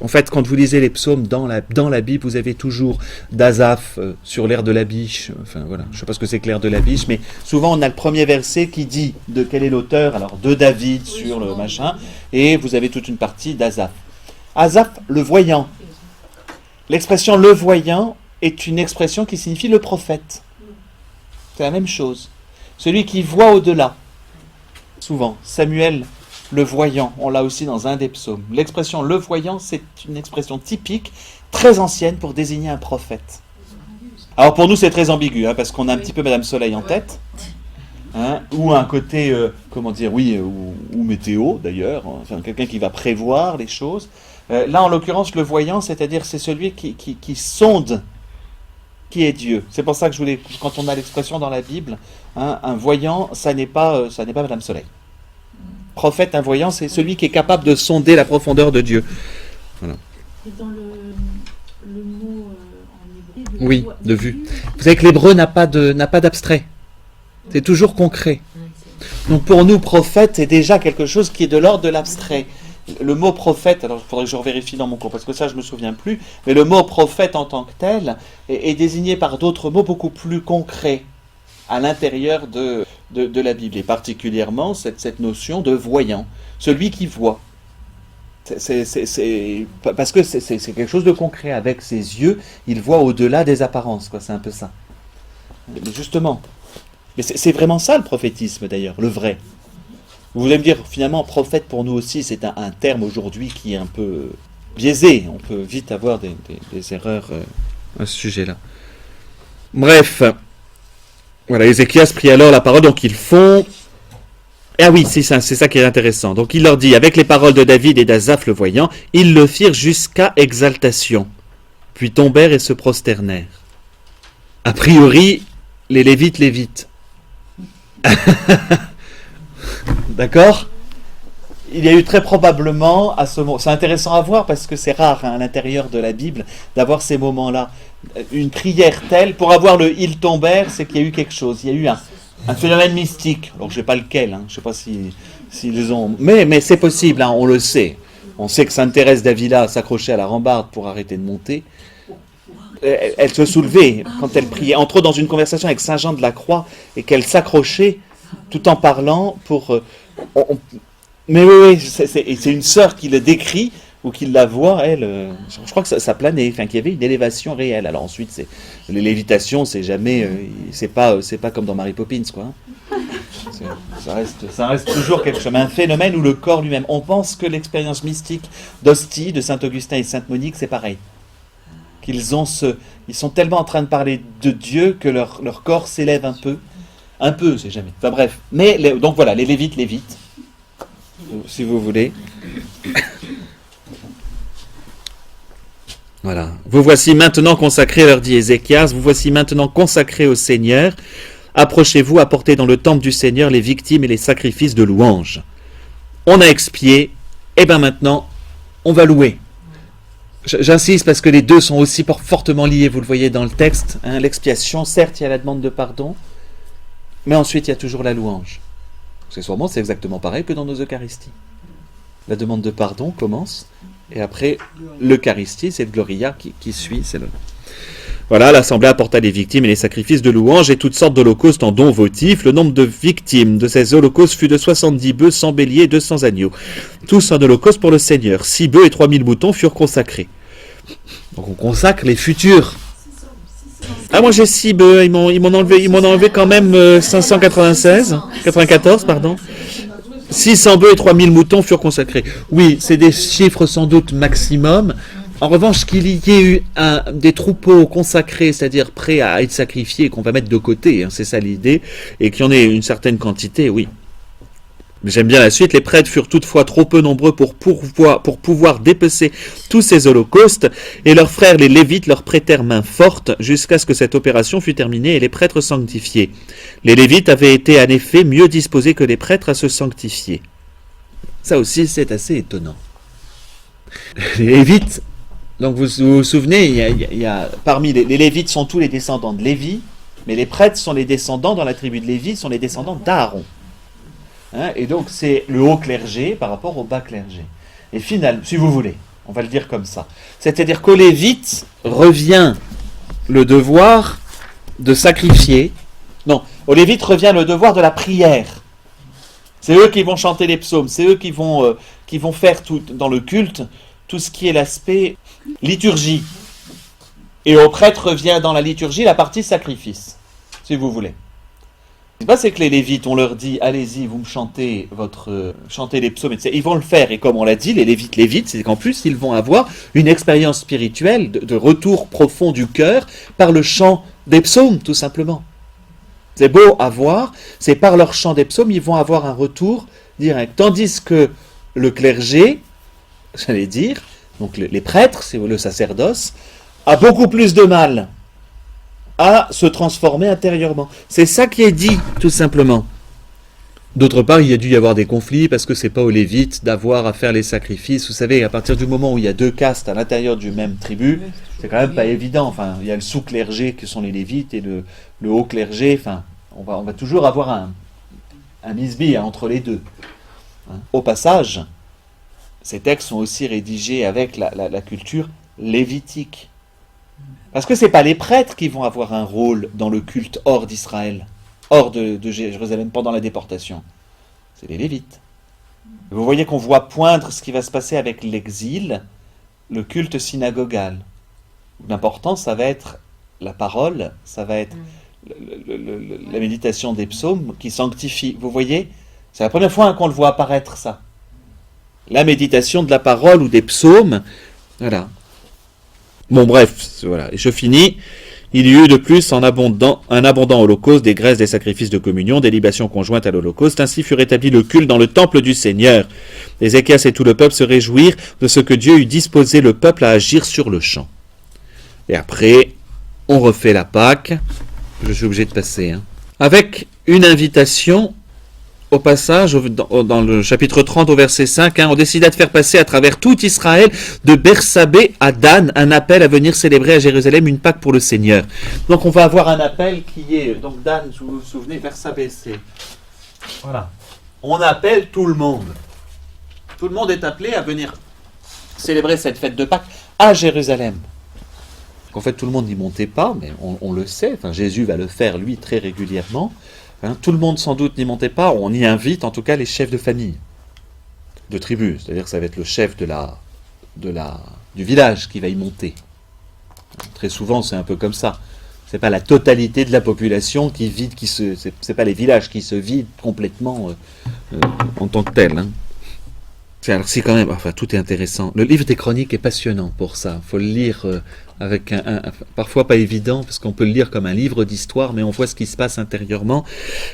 en fait, quand vous lisez les psaumes dans la Bible, vous avez toujours d'Asaph sur l'air de la biche. Enfin voilà, je ne sais pas ce que c'est que l'air de la biche, mais souvent on a le premier verset qui dit de quel est l'auteur. Alors de David sur le machin, et vous avez toute une partie d'Asaph. Asaph le voyant. L'expression le voyant est une expression qui signifie le prophète. C'est la même chose. Celui qui voit au-delà. Souvent, Samuel le voyant, on l'a aussi dans un des psaumes. L'expression le voyant, c'est une expression typique, très ancienne pour désigner un prophète. Alors pour nous, c'est très ambigu, hein, parce qu'on a un petit peu Madame Soleil en tête, hein, ou un côté, ou météo d'ailleurs, enfin, quelqu'un qui va prévoir les choses. Là, en l'occurrence, le voyant, c'est-à-dire c'est celui qui sonde qui est Dieu. C'est pour ça que quand on a l'expression dans la Bible, hein, un voyant, ça n'est pas Madame Soleil. Prophète, un voyant, c'est celui qui est capable de sonder la profondeur de Dieu. Voilà. Et dans le mot en hébreu... Oui, de vue. Vous savez que l'hébreu n'a pas d'abstrait. C'est toujours concret. Donc pour nous, prophète, c'est déjà quelque chose qui est de l'ordre de l'abstrait. Le mot prophète, alors il faudrait que je revérifie dans mon cours, parce que ça je ne me souviens plus, mais le mot prophète en tant que tel est désigné par d'autres mots beaucoup plus concrets à l'intérieur de la Bible, et particulièrement cette notion de voyant, celui qui voit. Parce que c'est quelque chose de concret. Avec ses yeux, il voit au-delà des apparences, quoi. C'est un peu ça. Mais justement, mais c'est vraiment ça le prophétisme d'ailleurs, le vrai. Vous allez me dire, finalement, prophète pour nous aussi, c'est un terme aujourd'hui qui est un peu biaisé. On peut vite avoir des erreurs à ce sujet-là. Bref. Voilà, Ézéchias prit alors la parole, donc ils font... Ah oui, c'est ça qui est intéressant. Donc il leur dit, avec les paroles de David et d'Asaph le voyant, ils le firent jusqu'à exaltation, puis tombèrent et se prosternèrent. A priori, les Lévites. D'accord ? Il y a eu très probablement, à ce moment, c'est intéressant à voir parce que c'est rare, hein, à l'intérieur de la Bible d'avoir ces moments-là. Une prière telle, pour avoir le « ils tombèrent », c'est qu'il y a eu quelque chose. Il y a eu un phénomène mystique. Alors je ne sais pas lequel, hein, je ne sais pas s'ils ont... Mais c'est possible, hein, on le sait. On sait que Sainte Thérèse d'Avila s'accrochait à la rambarde pour arrêter de monter. Elle se soulevait quand elle priait, entre autres dans une conversation avec Saint Jean de la Croix, et qu'elle s'accrochait tout en parlant pour... Mais oui, c'est une sœur qui le décrit, ou qui la voit, elle, je crois que ça planait, enfin qu'il y avait une élévation réelle. Alors ensuite, les lévitations, c'est jamais, c'est pas comme dans Mary Poppins, quoi. Ça reste toujours quelque chose, un phénomène où le corps lui-même. On pense que l'expérience mystique d'Ostie, de Saint Augustin et Sainte Monique, c'est pareil. Ils sont tellement en train de parler de Dieu que leur corps s'élève un peu, c'est jamais. Enfin bref. Mais donc voilà, les Lévites. si vous voulez. Voilà. Vous voici maintenant consacrés, leur dit Ézéchias, vous voici maintenant consacrés au Seigneur. Approchez-vous, apportez dans le temple du Seigneur les victimes et les sacrifices de louange. On a expié, et bien maintenant, on va louer. J'insiste parce que les deux sont aussi fortement liés, vous le voyez dans le texte. Hein, l'expiation, certes, il y a la demande de pardon, mais ensuite il y a toujours la louange. Accessoirement, c'est exactement pareil que dans nos Eucharisties. La demande de pardon commence, et après, l'Eucharistie, c'est le Gloria qui suit. C'est le... Voilà, l'Assemblée apporta les victimes et les sacrifices de louange et toutes sortes d'holocaustes en dons votifs. Le nombre de victimes de ces holocaustes fut de 70 bœufs, 100 béliers et 200 agneaux. Tous en holocauste pour le Seigneur. 6 bœufs et 3000 moutons furent consacrés. Donc on consacre les futurs. Ah, moi j'ai 6 bœufs, ils m'ont enlevé quand même 94, pardon. 600 bœufs et 3000 moutons furent consacrés. Oui, c'est des chiffres sans doute maximum. En revanche, qu'il y ait eu des troupeaux consacrés, c'est-à-dire prêts à être sacrifiés, qu'on va mettre de côté, hein, c'est ça l'idée, et qu'il y en ait une certaine quantité, oui. Mais j'aime bien la suite. Les prêtres furent toutefois trop peu nombreux pour pouvoir dépecer tous ces holocaustes, et leurs frères les Lévites leur prêtèrent main forte jusqu'à ce que cette opération fût terminée et les prêtres sanctifiés. Les Lévites avaient été en effet mieux disposés que les prêtres à se sanctifier. Ça aussi, c'est assez étonnant. Les Lévites, donc vous vous souvenez, il y a parmi les Lévites sont tous les descendants de Lévi, mais les prêtres sont les descendants, dans la tribu de Lévi, sont les descendants d'Aaron. Hein, et donc c'est le haut clergé par rapport au bas clergé. Et finalement, si vous voulez, on va le dire comme ça, c'est-à-dire qu'aux Lévites revient le devoir de sacrifier. Non, aux Lévites revient le devoir de la prière. C'est eux qui vont chanter les psaumes, c'est eux qui vont faire tout dans le culte, tout ce qui est l'aspect liturgie. Et aux prêtres revient dans la liturgie la partie sacrifice, si vous voulez. Ce qui se passe, c'est que les Lévites, on leur dit, allez-y, vous me chantez les psaumes, etc. Ils vont le faire, et comme on l'a dit, les Lévites, c'est qu'en plus, ils vont avoir une expérience spirituelle de retour profond du cœur par le chant des psaumes, tout simplement. C'est beau à voir, c'est par leur chant des psaumes, ils vont avoir un retour direct. Tandis que le clergé, j'allais dire, donc les prêtres, c'est le sacerdoce, a beaucoup plus de mal à se transformer intérieurement. C'est ça qui est dit, tout simplement. D'autre part, il y a dû y avoir des conflits parce que c'est pas aux Lévites d'avoir à faire les sacrifices. Vous savez, à partir du moment où il y a deux castes à l'intérieur du même tribu, c'est quand même pas évident. Enfin, il y a le sous-clergé qui sont les Lévites et le haut clergé. Enfin, on va toujours avoir un misbi entre les deux. Hein. Au passage, ces textes sont aussi rédigés avec la culture lévitique. Parce que ce n'est pas les prêtres qui vont avoir un rôle dans le culte hors d'Israël, hors de Jérusalem pendant la déportation. C'est les Lévites. Vous voyez qu'on voit poindre ce qui va se passer avec l'exil, le culte synagogal. L'important, ça va être la parole, ça va être la méditation des psaumes qui sanctifie. Vous voyez, c'est la première fois qu'on le voit apparaître, ça. La méditation de la parole ou des psaumes, voilà. Bon, bref, voilà. Et je finis. Il y eut de plus un abondant holocauste, des graisses, des sacrifices de communion, des libations conjointes à l'holocauste. Ainsi fut rétabli le culte dans le temple du Seigneur. Ézéchias et tout le peuple se réjouirent de ce que Dieu eut disposé le peuple à agir sur le champ. Et après, on refait la Pâque. Je suis obligé de passer. Avec une invitation. Au passage, dans le chapitre 30 au verset 5, on décida de faire passer à travers tout Israël, de Bersabée à Dan, un appel à venir célébrer à Jérusalem une Pâque pour le Seigneur. Donc on va avoir un appel qui est, donc Dan, vous vous souvenez, Bersabée, c'est... Voilà. On appelle tout le monde. Tout le monde est appelé à venir célébrer cette fête de Pâques à Jérusalem. En fait, tout le monde n'y montait pas, mais on le sait, enfin, Jésus va le faire, lui, très régulièrement. Hein, tout le monde sans doute n'y montait pas, on y invite en tout cas les chefs de famille, de tribu, c'est-à-dire que ça va être le chef du village qui va y monter. Très souvent c'est un peu comme ça, c'est pas la totalité de la population qui vide, c'est pas les villages qui se vident complètement en tant que tels. Hein. Alors c'est quand même, enfin tout est intéressant. Le livre des Chroniques est passionnant pour ça, il faut le lire avec parfois pas évident, parce qu'on peut le lire comme un livre d'histoire, mais on voit ce qui se passe intérieurement.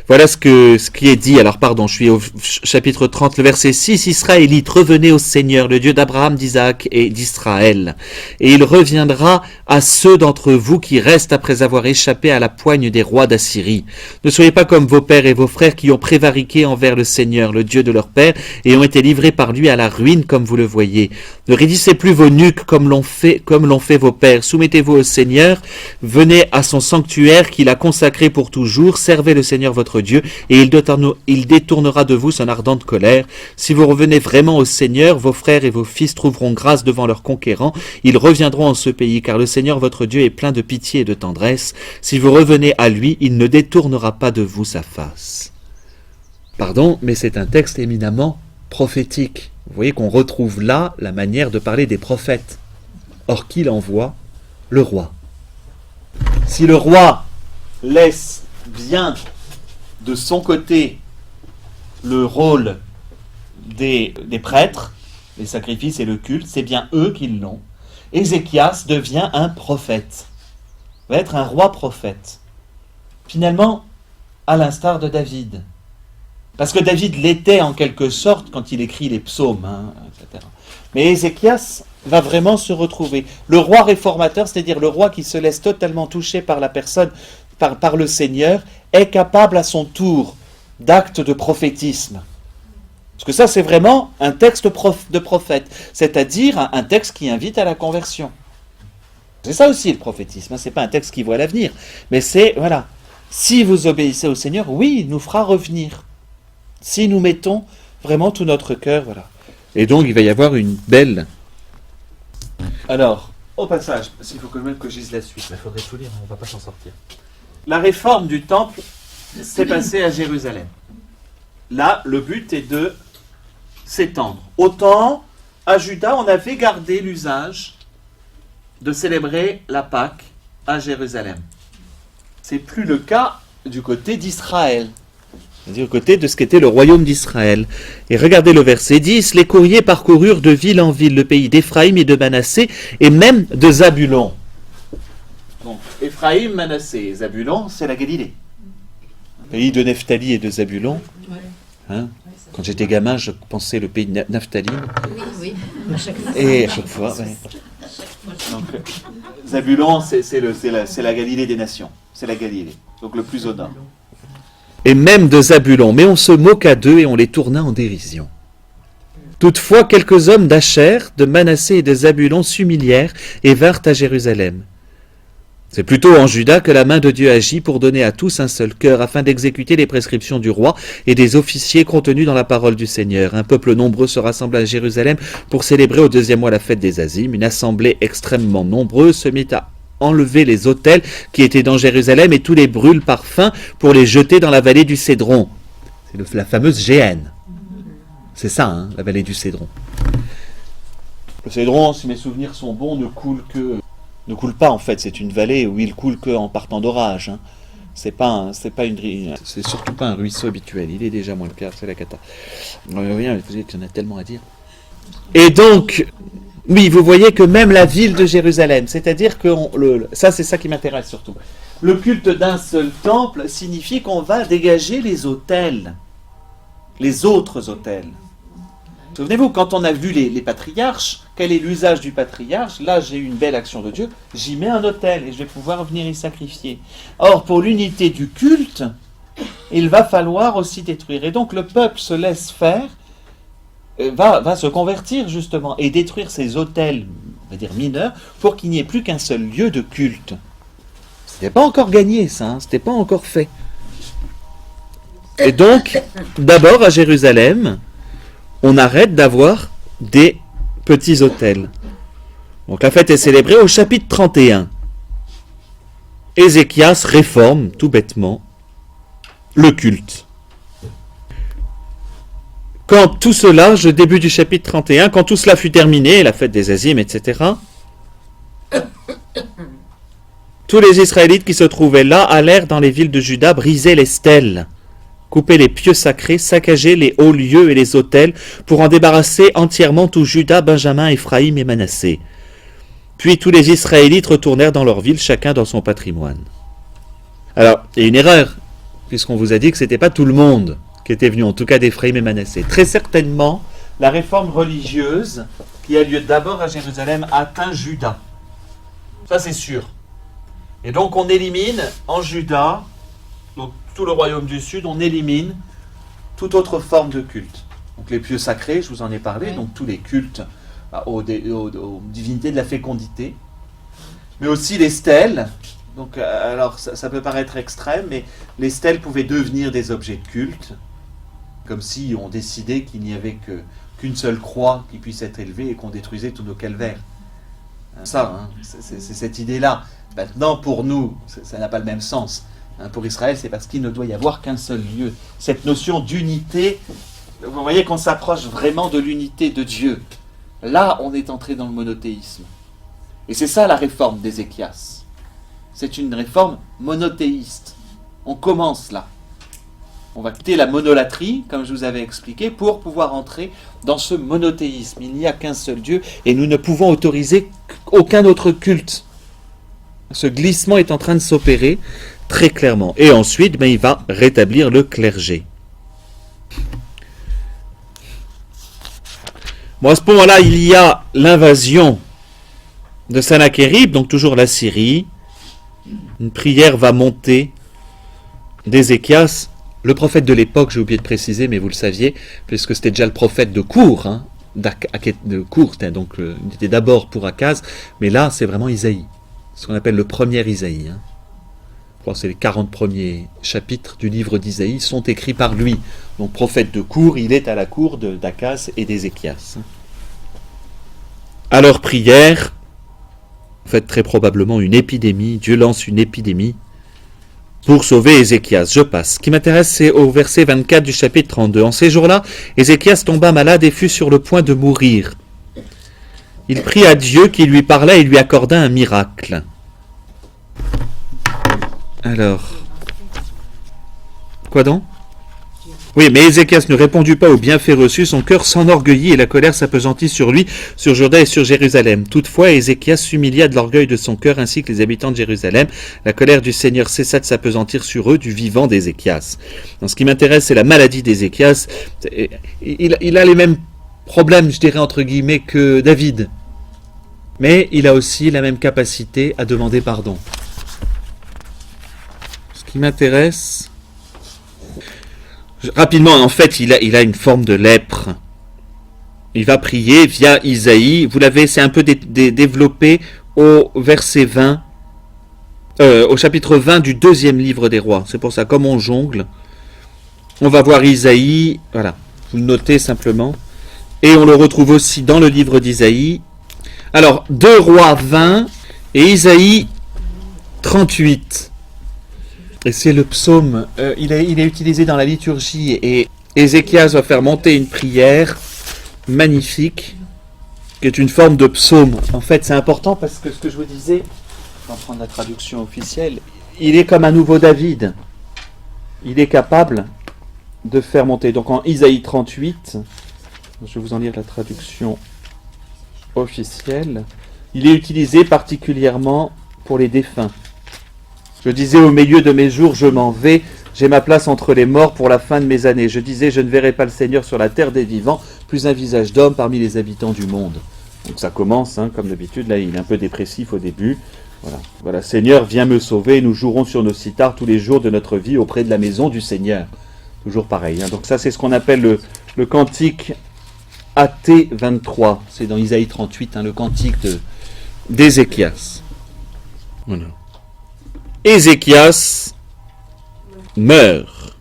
Voilà ce qui est dit. Alors pardon, je suis au chapitre 30, le verset 6. Israélites, revenez au Seigneur, le Dieu d'Abraham, d'Isaac et d'Israël. Et il reviendra à ceux d'entre vous qui restent après avoir échappé à la poigne des rois d'Assyrie. Ne soyez pas comme vos pères et vos frères qui ont prévariqué envers le Seigneur, le Dieu de leur père, et ont été livrés par lui à la ruine, comme vous le voyez. Ne raidissez plus vos nuques comme l'ont fait vos pères. Soumettez-vous au Seigneur, venez à son sanctuaire qu'il a consacré pour toujours, servez le Seigneur votre Dieu, et il détournera de vous son ardente colère. Si vous revenez vraiment au Seigneur, vos frères et vos fils trouveront grâce devant leurs conquérants, ils reviendront en ce pays, car le Seigneur votre Dieu est plein de pitié et de tendresse. Si vous revenez à lui, il ne détournera pas de vous sa face. Pardon, mais c'est un texte éminemment prophétique. Vous voyez qu'on retrouve là la manière de parler des prophètes. Or, qui l'envoie? Le roi. Si le roi laisse bien de son côté le rôle des prêtres, les sacrifices et le culte, c'est bien eux qui l'ont. Ézéchias devient un prophète, va être un roi prophète. Finalement, à l'instar de David. Parce que David l'était en quelque sorte quand il écrit les psaumes, etc. Mais Ézéchias va vraiment se retrouver. Le roi réformateur, c'est-à-dire le roi qui se laisse totalement toucher par la personne, par le Seigneur, est capable à son tour d'actes de prophétisme. Parce que ça, c'est vraiment un texte de prophète, c'est-à-dire un texte qui invite à la conversion. C'est ça aussi le prophétisme, c'est pas un texte qui voit l'avenir, mais c'est, voilà, si vous obéissez au Seigneur, oui, il nous fera revenir. Si nous mettons vraiment tout notre cœur, voilà. Et donc, il va y avoir une belle... Alors, au passage, s'il faut quand même que je dise la suite, il faudrait tout lire, on ne va pas s'en sortir. La réforme du temple s'est passée à Jérusalem. Là, le but est de s'étendre. Autant, à Juda, on avait gardé l'usage de célébrer la Pâque à Jérusalem. C'est plus le cas du côté d'Israël. C'est-à-dire du côté de ce qu'était le royaume d'Israël. Et regardez le verset 10, les courriers parcoururent de ville en ville le pays d'Éphraïm et de Manassé, et même de Zabulon. Donc, Éphraïm, Manassé et Zabulon, c'est la Galilée. Le pays de Nephtali et de Zabulon. Hein? Quand j'étais gamin, je pensais le pays de Naphtali. Oui, à chaque fois. Et à chaque fois, ouais. Donc, Zabulon, c'est la Galilée des nations. C'est la Galilée. Donc le plus au nord. Et même de Zabulon, mais on se moqua d'eux et on les tourna en dérision. Toutefois, quelques hommes d'Acher, de Manassé et de Zabulon s'humilièrent et vinrent à Jérusalem. C'est plutôt en Juda que la main de Dieu agit pour donner à tous un seul cœur, afin d'exécuter les prescriptions du roi et des officiers contenus dans la parole du Seigneur. Un peuple nombreux se rassembla à Jérusalem pour célébrer au 2e mois la fête des Azimes. Une assemblée extrêmement nombreuse se mit à enlever les autels qui étaient dans Jérusalem et tous les brûles parfums pour les jeter dans la vallée du Cédron. C'est la fameuse Géhenne. C'est ça, la vallée du Cédron. Le Cédron, si mes souvenirs sont bons, ne coule pas en fait. C'est une vallée où il coule qu'en partant d'orage. C'est surtout pas un ruisseau habituel. Il est déjà moins le cas. C'est la cata. Vous voyez qu'il y en a tellement à dire. Et donc, oui, vous voyez que même la ville de Jérusalem, c'est-à-dire que ça, c'est ça qui m'intéresse surtout. Le culte d'un seul temple signifie qu'on va dégager les autels, les autres autels. Souvenez-vous, quand on a vu les patriarches, quel est l'usage du patriarche? Là, j'ai eu une belle action de Dieu, j'y mets un autel et je vais pouvoir venir y sacrifier. Or, pour l'unité du culte, il va falloir aussi détruire. Et donc, le peuple se laisse faire, va se convertir justement et détruire ces autels, on va dire mineurs, pour qu'il n'y ait plus qu'un seul lieu de culte. C'était pas encore gagné ça, c'était pas encore fait. Et donc, d'abord à Jérusalem, on arrête d'avoir des petits autels. Donc la fête est célébrée au chapitre 31. Ézéchias réforme tout bêtement le culte. Quand tout cela, au début du chapitre 31, quand tout cela fut terminé, la fête des Azimes, etc., tous les Israélites qui se trouvaient là allèrent dans les villes de Juda briser les stèles, couper les pieux sacrés, saccager les hauts lieux et les autels, pour en débarrasser entièrement tout Juda, Benjamin, Éphraïm et Manassé. Puis tous les Israélites retournèrent dans leur ville, chacun dans son patrimoine. Alors, il y a une erreur, puisqu'on vous a dit que ce n'était pas tout le monde qui était venu, en tout cas d'Éphraïm et Manassé. Très certainement, la réforme religieuse qui a lieu d'abord à Jérusalem atteint Juda. Ça, c'est sûr. Et donc, on élimine en Juda, donc tout le royaume du Sud, on élimine toute autre forme de culte. Donc, les pieux sacrés, je vous en ai parlé, donc tous les cultes aux divinités de la fécondité, mais aussi les stèles. Donc, alors, ça peut paraître extrême, mais les stèles pouvaient devenir des objets de culte, comme si on décidait qu'il n'y avait qu'une seule croix qui puisse être élevée et qu'on détruisait tous nos calvaires. C'est cette idée-là. Maintenant, pour nous, ça n'a pas le même sens. Pour Israël, c'est parce qu'il ne doit y avoir qu'un seul Dieu. Cette notion d'unité, vous voyez qu'on s'approche vraiment de l'unité de Dieu. Là, on est entré dans le monothéisme. Et c'est ça la réforme d'Ézéchias. C'est une réforme monothéiste. On commence là. On va quitter la monolatrie, comme je vous avais expliqué, pour pouvoir entrer dans ce monothéisme. Il n'y a qu'un seul Dieu et nous ne pouvons autoriser aucun autre culte. Ce glissement est en train de s'opérer très clairement. Et ensuite, il va rétablir le clergé. Bon, à ce moment-là, il y a l'invasion de Sennachérib, donc toujours la Syrie. Une prière va monter d'Ézéchias, le prophète de l'époque, j'ai oublié de préciser, mais vous le saviez, puisque c'était déjà le prophète de Kour, donc il était d'abord pour Akaz, mais là c'est vraiment Isaïe, ce qu'on appelle le premier Isaïe. Je crois que c'est les 40 premiers chapitres du livre d'Isaïe sont écrits par lui. Donc prophète de Kour, il est à la cour d'Akaz et d'Ézéchias. À leur prière, en fait très probablement une épidémie, Dieu lance une épidémie pour sauver Ézéchias. Je passe. Ce qui m'intéresse, c'est au verset 24 du chapitre 32. En ces jours-là, Ézéchias tomba malade et fut sur le point de mourir. Il prie à Dieu qui lui parla et lui accorda un miracle. Alors, quoi donc ? Oui, mais Ézéchias ne répondit pas au bienfait reçu, son cœur s'enorgueillit et la colère s'appesantit sur lui, sur Juda et sur Jérusalem. Toutefois, Ézéchias s'humilia de l'orgueil de son cœur ainsi que les habitants de Jérusalem. La colère du Seigneur cessa de s'appesantir sur eux du vivant d'Ézéchias. Donc, ce qui m'intéresse, c'est la maladie d'Ézéchias. Il a les mêmes problèmes, je dirais entre guillemets, que David. Mais il a aussi la même capacité à demander pardon. Ce qui m'intéresse... Rapidement, en fait, il a une forme de lèpre. Il va prier via Isaïe. Vous l'avez, c'est un peu développé au verset 20, au chapitre 20 du deuxième livre des rois. C'est pour ça, comme on jongle, on va voir Isaïe. Voilà, vous le notez simplement. Et on le retrouve aussi dans le livre d'Isaïe. Alors, 2 Rois 20 et Isaïe 38. Et c'est le psaume, il est utilisé dans la liturgie et Ézéchias va faire monter une prière magnifique qui est une forme de psaume. En fait, c'est important parce que ce que je vous disais, je vais prendre la traduction officielle, il est comme un nouveau David. Il est capable de faire monter. Donc en Isaïe 38, je vais vous en lire la traduction officielle, il est utilisé particulièrement pour les défunts. Je disais au milieu de mes jours, je m'en vais, j'ai ma place entre les morts pour la fin de mes années. Je disais, je ne verrai pas le Seigneur sur la terre des vivants, plus un visage d'homme parmi les habitants du monde. Donc ça commence, comme d'habitude, là il est un peu dépressif au début. Voilà, Seigneur, viens me sauver, nous jouerons sur nos sitars tous les jours de notre vie auprès de la maison du Seigneur. Toujours pareil. Donc ça c'est ce qu'on appelle le cantique AT23. C'est dans Isaïe 38, le cantique d'Ézéchias. Voilà. Ézéchias meurt.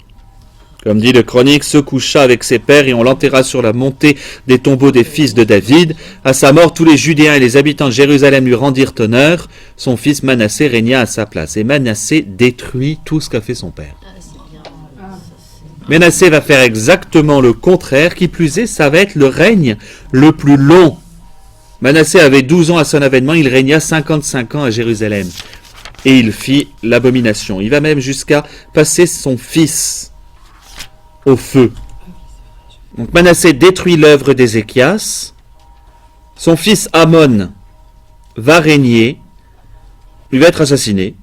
Comme dit le chronique, se coucha avec ses pères et on l'enterra sur la montée des tombeaux des fils de David. À sa mort, tous les Judéens et les habitants de Jérusalem lui rendirent honneur. Son fils Manassé régna à sa place. Et Manassé détruit tout ce qu'a fait son père. Manassé va faire exactement le contraire. Qui plus est, ça va être le règne le plus long. Manassé avait 12 ans à son avènement, il régna 55 ans à Jérusalem. Et il fit l'abomination. Il va même jusqu'à passer son fils au feu. Donc Manassé détruit l'œuvre d'Ézéchias. Son fils Amon va régner, il va être assassiné.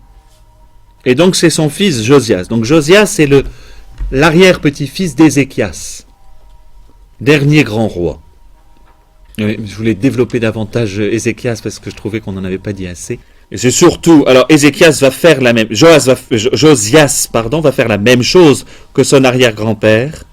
Et donc c'est son fils Josias. Donc Josias c'est l'arrière-petit-fils d'Ézéchias, dernier grand roi. Oui, je voulais développer davantage Ézéchias parce que je trouvais qu'on n'en avait pas dit assez. Et c'est surtout, alors Ézéchias va faire la même, Josias va faire la même chose que son arrière-grand-père.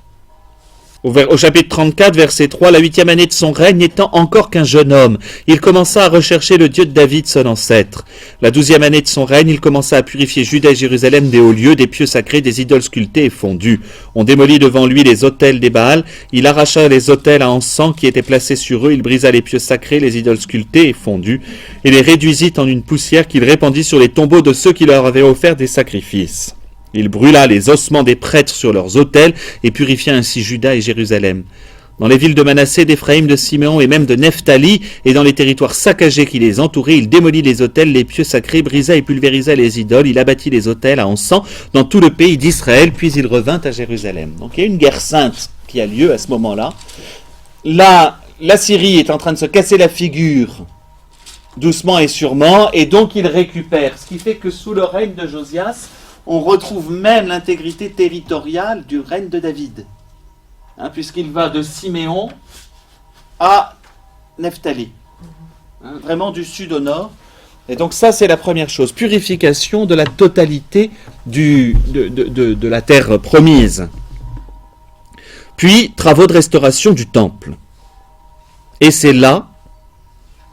Au chapitre 34, verset 3, la 8e année de son règne n'étant encore qu'un jeune homme, il commença à rechercher le Dieu de David, son ancêtre. La 12e année de son règne, il commença à purifier Juda et Jérusalem des hauts lieux, des pieux sacrés, des idoles sculptées et fondues. On démolit devant lui les autels des Baals, il arracha les autels à encens qui étaient placés sur eux, il brisa les pieux sacrés, les idoles sculptées et fondues, et les réduisit en une poussière qu'il répandit sur les tombeaux de ceux qui leur avaient offert des sacrifices. Il brûla les ossements des prêtres sur leurs autels et purifia ainsi Juda et Jérusalem. Dans les villes de Manassé, d'Éphraïm, de Siméon et même de Nephtali, et dans les territoires saccagés qui les entouraient, il démolit les autels, les pieux sacrés, brisa et pulvérisa les idoles, il abattit les autels à encens dans tout le pays d'Israël, puis il revint à Jérusalem. Donc il y a une guerre sainte qui a lieu à ce moment-là. Là, la Syrie est en train de se casser la figure doucement et sûrement, et donc il récupère. Ce qui fait que sous le règne de Josias, on retrouve même l'intégrité territoriale du règne de David, puisqu'il va de Siméon à Nephtali, vraiment du sud au nord. Et donc ça, c'est la première chose, purification de la totalité de la terre promise. Puis, travaux de restauration du temple. Et c'est là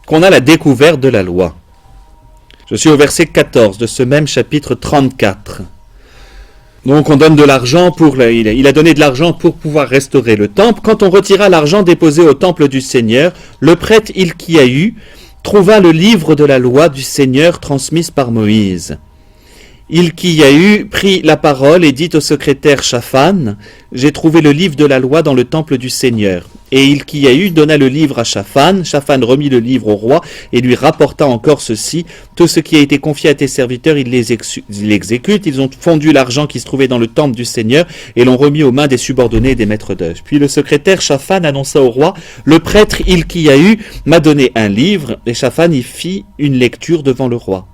qu'on a la découverte de la loi. Je suis au verset 14 de ce même chapitre 34. Donc on donne de l'argent il a donné de l'argent pour pouvoir restaurer le temple. Quand on retira l'argent déposé au temple du Seigneur, le prêtre Hilkiahu trouva le livre de la loi du Seigneur transmise par Moïse. Hilkiahu prit la parole et dit au secrétaire Shaphan, « J'ai trouvé le livre de la loi dans le temple du Seigneur. » Et Hilkiahu donna le livre à Shaphan. Shaphan remit le livre au roi et lui rapporta encore ceci, « Tout ce qui a été confié à tes serviteurs, ils l'exécutent. Ils ont fondu l'argent qui se trouvait dans le temple du Seigneur et l'ont remis aux mains des subordonnés et des maîtres d'œuvre. » Puis le secrétaire Shaphan annonça au roi, « Le prêtre Hilkiahu m'a donné un livre. » Et Shaphan y fit une lecture devant le roi.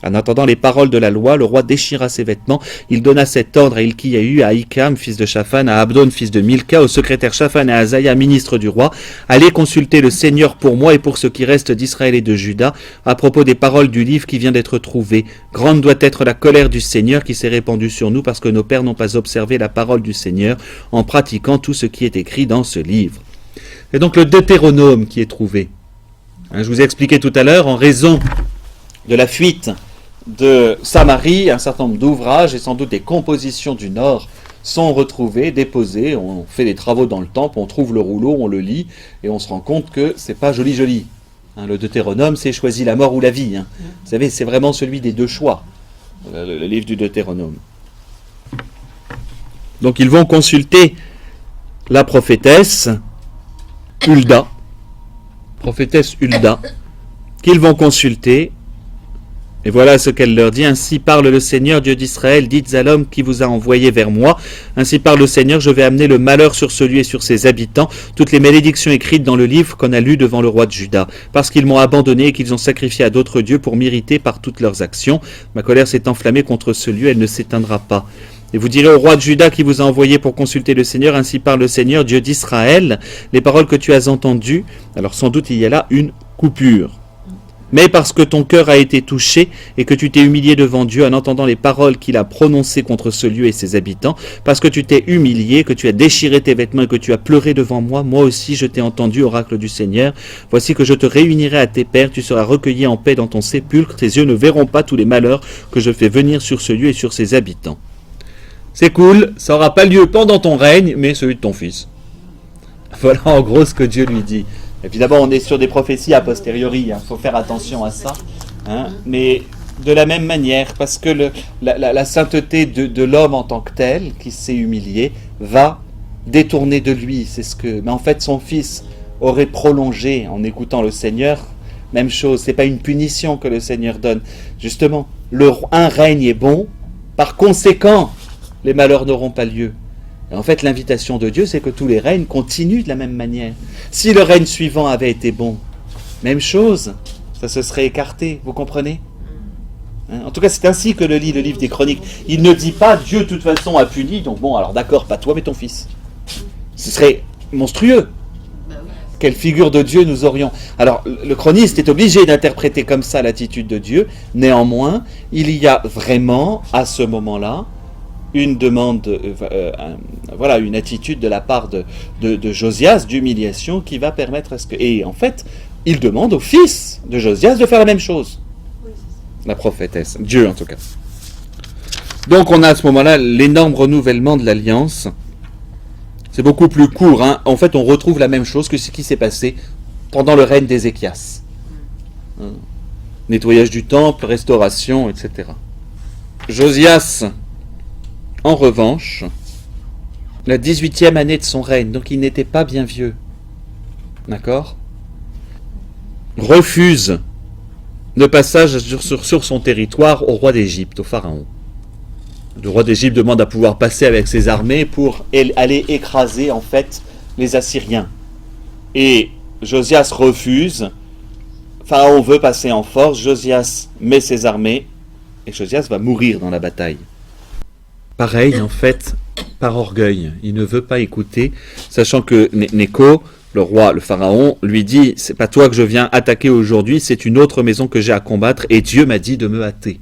En entendant les paroles de la loi, le roi déchira ses vêtements. Il donna cet ordre à Hilkiahu, à Hikam, fils de Shaphan, à Abdon, fils de Milka, au secrétaire Shaphan et à Azaïa, ministre du roi. Allez consulter le Seigneur pour moi et pour ce qui reste d'Israël et de Juda, à propos des paroles du livre qui vient d'être trouvé. Grande doit être la colère du Seigneur qui s'est répandue sur nous parce que nos pères n'ont pas observé la parole du Seigneur en pratiquant tout ce qui est écrit dans ce livre. Et donc le Deutéronome qui est trouvé. Je vous ai expliqué tout à l'heure, en raison de la fuite de Samarie, un certain nombre d'ouvrages et sans doute des compositions du Nord sont retrouvés, déposés, on fait des travaux dans le temple, on trouve le rouleau, on le lit et on se rend compte que c'est pas joli. Le Deutéronome, c'est choisi la mort ou la vie. Vous savez, c'est vraiment celui des deux choix, le livre du Deutéronome. Donc ils vont consulter la prophétesse Hulda, qu'ils vont consulter. Et voilà ce qu'elle leur dit, « Ainsi parle le Seigneur, Dieu d'Israël, dites à l'homme qui vous a envoyé vers moi, ainsi parle le Seigneur, je vais amener le malheur sur celui et sur ses habitants, toutes les malédictions écrites dans le livre qu'on a lu devant le roi de Juda, parce qu'ils m'ont abandonné et qu'ils ont sacrifié à d'autres dieux pour m'irriter par toutes leurs actions. Ma colère s'est enflammée contre ce lieu, elle ne s'éteindra pas. Et vous direz au roi de Juda qui vous a envoyé pour consulter le Seigneur, ainsi parle le Seigneur, Dieu d'Israël, les paroles que tu as entendues, alors sans doute il y a là une coupure. Mais parce que ton cœur a été touché et que tu t'es humilié devant Dieu en entendant les paroles qu'il a prononcées contre ce lieu et ses habitants, parce que tu t'es humilié, que tu as déchiré tes vêtements et que tu as pleuré devant moi, moi aussi je t'ai entendu, oracle du Seigneur. Voici que je te réunirai à tes pères, tu seras recueilli en paix dans ton sépulcre, tes yeux ne verront pas tous les malheurs que je fais venir sur ce lieu et sur ses habitants. C'est cool, ça n'aura pas lieu pendant ton règne, mais celui de ton fils. Voilà en gros ce que Dieu lui dit. Évidemment, on est sur des prophéties a posteriori, faut faire attention à ça. Mais de la même manière, parce que la sainteté de l'homme en tant que tel, qui s'est humilié, va détourner de lui. Mais en fait, son fils aurait prolongé en écoutant le Seigneur. Même chose, c'est pas une punition que le Seigneur donne. Justement, un règne est bon, par conséquent, les malheurs n'auront pas lieu. Et en fait, l'invitation de Dieu, c'est que tous les règnes continuent de la même manière. Si le règne suivant avait été bon, même chose. Ça se serait écarté, vous comprenez ? Hein, en tout cas, c'est ainsi que le lit le livre des Chroniques. Il ne dit pas Dieu, de toute façon, a puni, donc bon, alors d'accord, pas toi, mais ton fils. Ce serait monstrueux. Quelle figure de Dieu nous aurions. Alors, le chroniste est obligé d'interpréter comme ça l'attitude de Dieu. Néanmoins, il y a vraiment, à ce moment-là, une demande, voilà, une attitude de la part de Josias, d'humiliation, qui va permettre à ce que... Et en fait, il demande au fils de Josias de faire la même chose. La prophétesse, Dieu en tout cas. Donc on a à ce moment-là l'énorme renouvellement de l'alliance. C'est beaucoup plus court. Hein. En fait, on retrouve la même chose que ce qui s'est passé pendant le règne d'Ézéchias. Nettoyage du temple, restauration, etc. Josias, en revanche, la 18e année de son règne, donc il n'était pas bien vieux. D'accord ? Refuse le passage sur son territoire au roi d'Égypte, au pharaon. Le roi d'Égypte demande à pouvoir passer avec ses armées pour aller écraser en fait les Assyriens. Et Josias refuse. Pharaon veut passer en force. Josias met ses armées et Josias va mourir dans la bataille. Pareil en fait, par orgueil, il ne veut pas écouter, sachant que Nécho, le roi, le pharaon, lui dit « C'est pas toi que je viens attaquer aujourd'hui, c'est une autre maison que j'ai à combattre et Dieu m'a dit de me hâter. »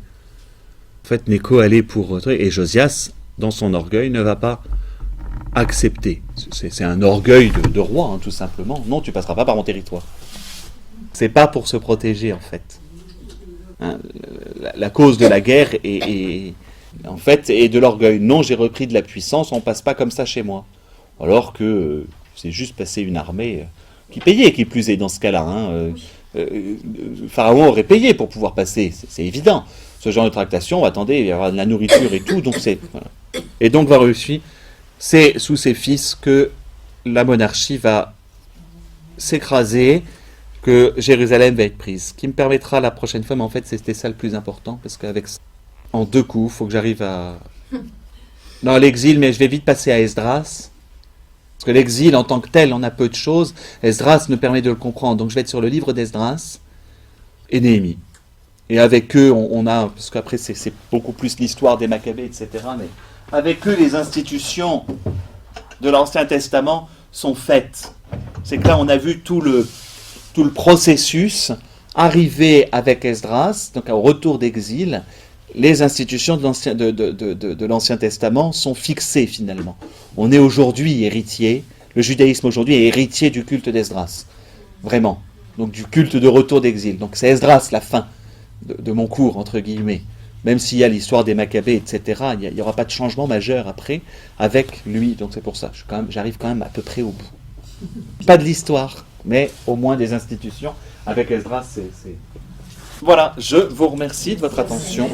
En fait, Nécho allait pour... Et Josias, dans son orgueil, ne va pas accepter. C'est un orgueil de roi, hein, tout simplement. Non, tu passeras pas par mon territoire. C'est pas pour se protéger, en fait. Hein, la cause de la guerre en fait, est de l'orgueil. Non, j'ai repris de la puissance, on passe pas comme ça chez moi. Alors que c'est juste passer une armée qui payait, qui plus est dans ce cas-là. Hein. Pharaon aurait payé pour pouvoir passer, c'est évident. Ce genre de tractation, attendez, il y aura de la nourriture et tout, donc c'est... Voilà. Et donc va réussir, c'est sous ses fils que la monarchie va s'écraser, que Jérusalem va être prise. Ce qui me permettra la prochaine fois, mais en fait c'était ça le plus important, parce qu'avec en 2 coups, il faut que j'arrive à... Non, l'exil, mais je vais vite passer à Esdras, parce que l'exil en tant que tel, on a peu de choses. Esdras me permet de le comprendre, donc je vais être sur le livre d'Esdras et Néhémie. Et avec eux, on a, parce qu'après c'est beaucoup plus l'histoire des Maccabées, etc., mais avec eux, les institutions de l'Ancien Testament sont faites. C'est que là, on a vu tout le processus arriver avec Esdras, donc au retour d'exil, les institutions de l'Ancien Testament sont fixées finalement. On est aujourd'hui héritier, le judaïsme aujourd'hui est héritier du culte d'Esdras, vraiment, donc du culte de retour d'exil. Donc c'est Esdras la fin de mon cours, entre guillemets. Même s'il y a l'histoire des Maccabées, etc., il n'y aura pas de changement majeur après avec lui. Donc c'est pour ça, j'arrive quand même à peu près au bout. Pas de l'histoire, mais au moins des institutions. Avec Esdras, c'est... Voilà, je vous remercie de votre attention.